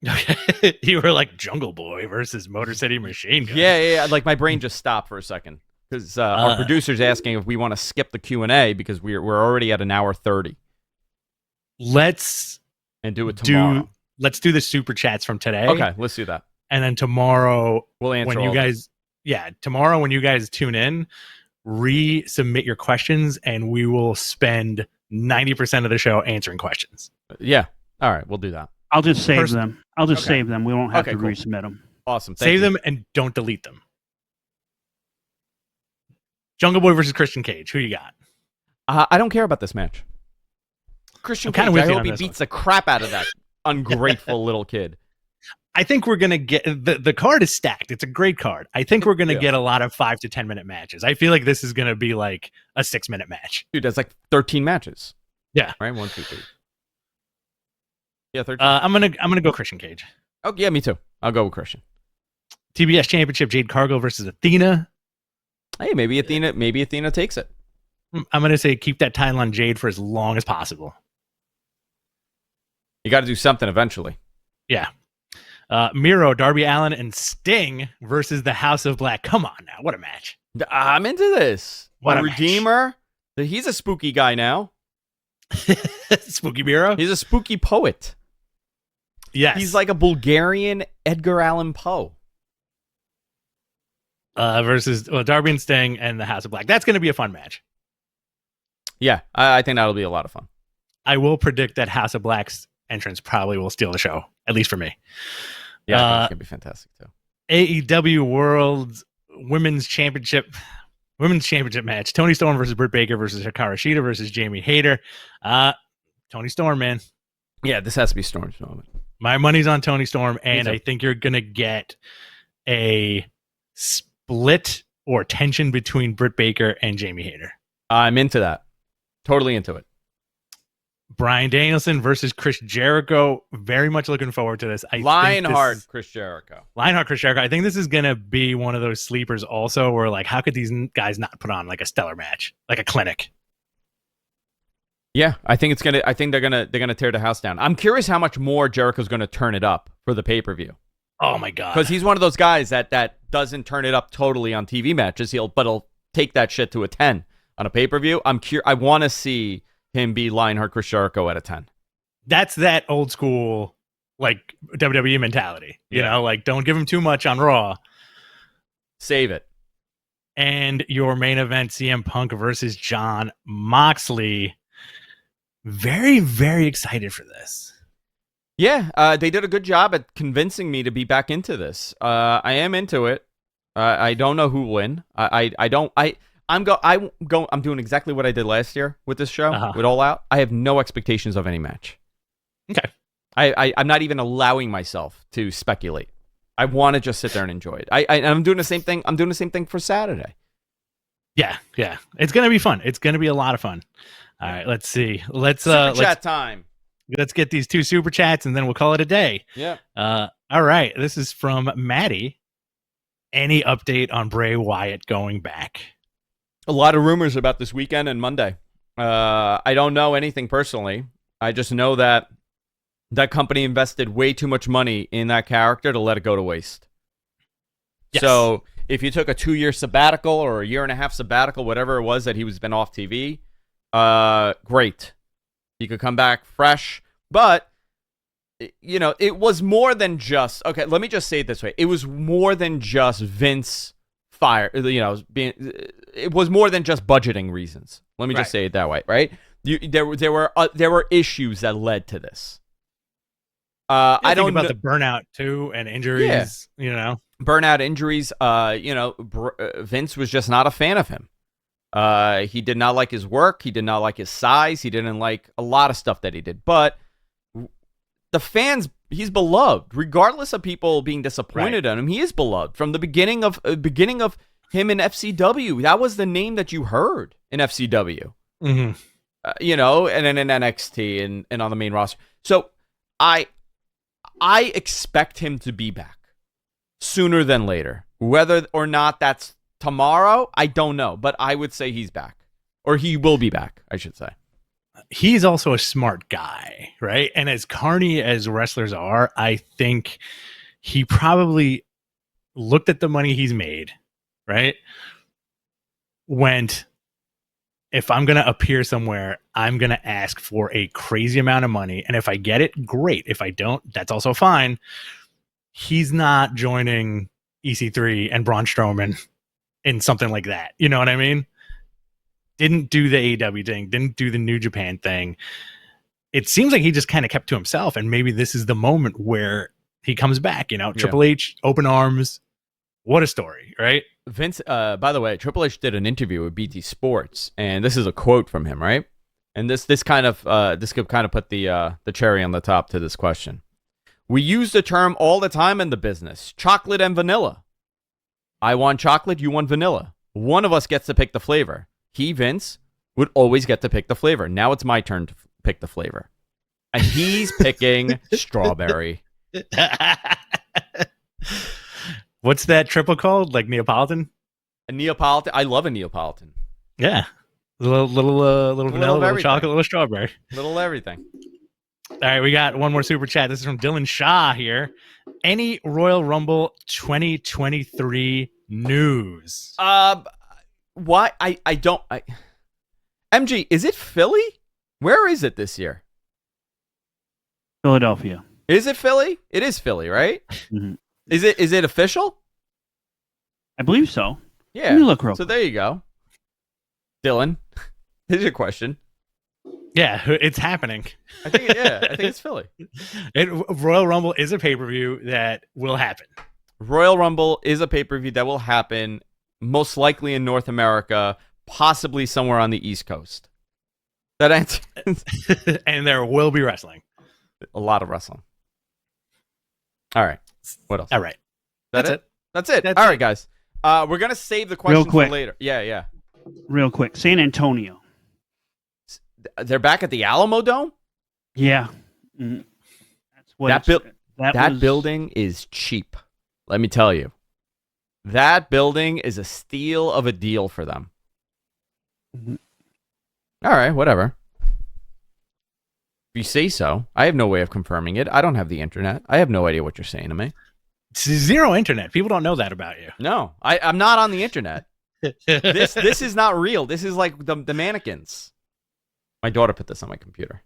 Okay. You were like Jungle Boy versus Motor City Machine Gun. Yeah. Like my brain just stopped for a second because our producer's asking if we want to skip the Q&A because we're already at an hour 30. Let's do it tomorrow. Let's do the super chats from today. Okay, let's do that. And then tomorrow, we'll answer when you guys. Yeah, tomorrow when you guys tune in, resubmit your questions, and we will spend 90% of the show answering questions. Yeah. All right, we'll do that. I'll just save them. Save them. We won't have to cool. resubmit them. Awesome. Save them and don't delete them. Jungle Boy versus Christian Cage. Who you got? I don't care about this match. Christian Cage, I hope he beats the crap out of that ungrateful little kid. I think we're going to get the card is stacked. It's a great card. I think we're going to get a lot of 5 to 10 minute matches. I feel like this is going to be like a 6-minute match. Dude, that's like 13 matches. Yeah. Right? 1, 2, 3. Yeah, 13. I'm gonna go Christian Cage. Oh yeah, me too. I'll go with Christian. TBS Championship: Jade Cargill versus Athena. Hey, maybe Athena takes it. I'm gonna say keep that title on Jade for as long as possible. You got to do something eventually. Yeah. Miro, Darby Allin, and Sting versus the House of Black. Come on now, what a match! I'm into this. What a Redeemer. Match. He's a spooky guy now. Spooky Miro. He's a spooky poet. Yes. He's like a Bulgarian Edgar Allan Poe. Versus Darby and Sting and the House of Black. That's going to be a fun match. Yeah, I think that'll be a lot of fun. I will predict that House of Black's entrance probably will steal the show, at least for me. Yeah, I think it's going to be fantastic too. AEW World Women's Championship match. Toni Storm versus Britt Baker versus Hikaru Shida versus Jamie Hayter. Toni Storm, man. Yeah, this has to be Storm's moment. My money's on Toni Storm, and I think you're going to get a split or tension between Britt Baker and Jamie Hayter. I'm into that. Totally into it. Bryan Danielson versus Chris Jericho. Very much looking forward to this. Lionheart, Chris Jericho. I think this is going to be one of those sleepers also where, like, how could these guys not put on like a stellar match, like a clinic? Yeah, I think they're gonna tear the house down. I'm curious how much more Jericho's gonna turn it up for the pay-per-view. Oh my god. Because he's one of those guys that doesn't turn it up totally on TV matches. He'll take that shit to a 10 on a pay-per-view. I want to see him be Lionheart Chris Jericho at a 10. That's that old school, like, WWE mentality. You know, like, don't give him too much on Raw. Save it. And your main event, CM Punk versus Jon Moxley. Very, very excited for this. Yeah, they did a good job at convincing me to be back into this. I am into it. I don't know who will win. I'm doing exactly what I did last year with this show, with All Out. I have no expectations of any match. Okay. I'm not even allowing myself to speculate. I want to just sit there and enjoy it. I'm doing the same thing. I'm doing the same thing for Saturday. Yeah. It's going to be fun. It's going to be a lot of fun. All right, let's see. Let's Super chat time. Let's get these 2 super chats and then we'll call it a day. Yeah. All right. This is from Maddie. Any update on Bray Wyatt going back? A lot of rumors about this weekend and Monday. I don't know anything personally. I just know that that company invested way too much money in that character to let it go to waste. Yes. So if you took a 2-year sabbatical or a 1.5-year sabbatical, whatever it was that he was been off TV, great. He could come back fresh. But, you know, it was more than just... Okay, let me just say it this way. It was more than just Vince fire. You know, it was more than just budgeting reasons. Let me just say it that way, right? There were issues that led to this. I don't think about the burnout too and injuries. Yeah. You know, burnout, injuries. You know, Vince was just not a fan of him. He did not like his work. He did not like his size. He didn't like a lot of stuff that he did. But the fans, he's beloved, regardless of people being disappointed in him. He is beloved from the beginning of him in FCW. That was the name that you heard in FCW. Mm-hmm. You know, and then in NXT and on the main roster. So I expect him to be back sooner than later. Whether or not that's tomorrow, I don't know. But I would say he's back. Or he will be back, I should say. He's also a smart guy, right? And as carny as wrestlers are, I think he probably looked at the money he's made, right? Went, if I'm going to appear somewhere, I'm going to ask for a crazy amount of money. And if I get it, great. If I don't, that's also fine. He's not joining EC3 and Braun Strowman in something like that. You know what I mean? Didn't do the AEW thing. Didn't do the New Japan thing. It seems like he just kind of kept to himself. And maybe this is the moment where he comes back. You know, Triple H, open arms. What a story, right? Vince, by the way, Triple H did an interview with BT Sports, and this is a quote from him, right? And this could kind of put the cherry on the top to this question. We use the term all the time in the business, chocolate and vanilla. I want chocolate, you want vanilla. One of us gets to pick the flavor. He, Vince, would always get to pick the flavor. Now it's my turn to pick the flavor. And he's picking strawberry. What's that triple called? Like Neapolitan? A Neapolitan. I love a Neapolitan. Yeah. Little vanilla, little chocolate, little strawberry. Little everything. All right, we got one more super chat. This is from Dylan Shaw here. Any Royal Rumble 2023 news? Why? I don't. MG, is it Philly? Where is it this year? Philadelphia. Is it Philly? It is Philly, right? Mm-hmm. Is it official? I believe so. Yeah. Let me look real So quick. there you go. Dylan, here's your question. Yeah, it's happening. I think it's Philly. Royal Rumble is a pay-per-view that will happen. Royal Rumble is a pay-per-view that will happen, most likely in North America, possibly somewhere on the East Coast. That answers. And there will be wrestling. A lot of wrestling. All right. What else? All right. That's it. All right, guys. We're gonna save the question for later. Yeah. Real quick. San Antonio. They're back at the Alamo Dome? Yeah. Mm-hmm. That's what that building is cheap. Let me tell you. That building is a steal of a deal for them. Mm-hmm. All right, whatever. If you say so. I have no way of confirming it. I don't have the internet. I have no idea what you're saying to me. It's zero internet. People don't know that about you. No, I'm not on the internet. This is not real. This is like the mannequins. My daughter put this on my computer.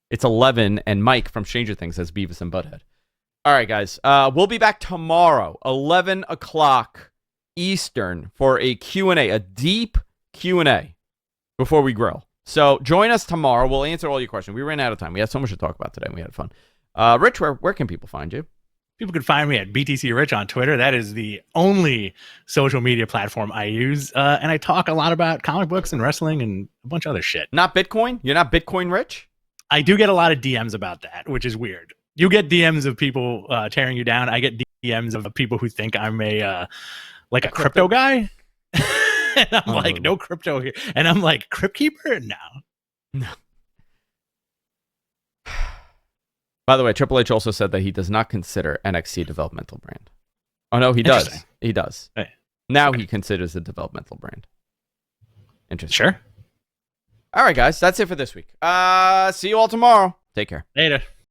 It's 11, and Mike from Stranger Things says Beavis and Butthead. All right, guys. We'll be back tomorrow, 11 o'clock Eastern, for a Q&A, a deep Q&A before we grill. So join us tomorrow. We'll answer all your questions. We ran out of time. We had so much to talk about today, and we had fun. Rich, where can people find you? People can find me at BTC Rich on Twitter. That is the only social media platform I use. And I talk a lot about comic books and wrestling and a bunch of other shit. Not Bitcoin? You're not Bitcoin rich? I do get a lot of DMs about that, which is weird. You get DMs of people tearing you down. I get DMs of people who think I'm a crypto guy. And I'm like, no crypto here. And I'm like, Crypt Keeper? No. By the way, Triple H also said that he does not consider NXT developmental brand. Oh, no, he does. He does. Hey. Now he considers a developmental brand. Interesting. Sure. All right, guys. That's it for this week. See you all tomorrow. Take care. Later.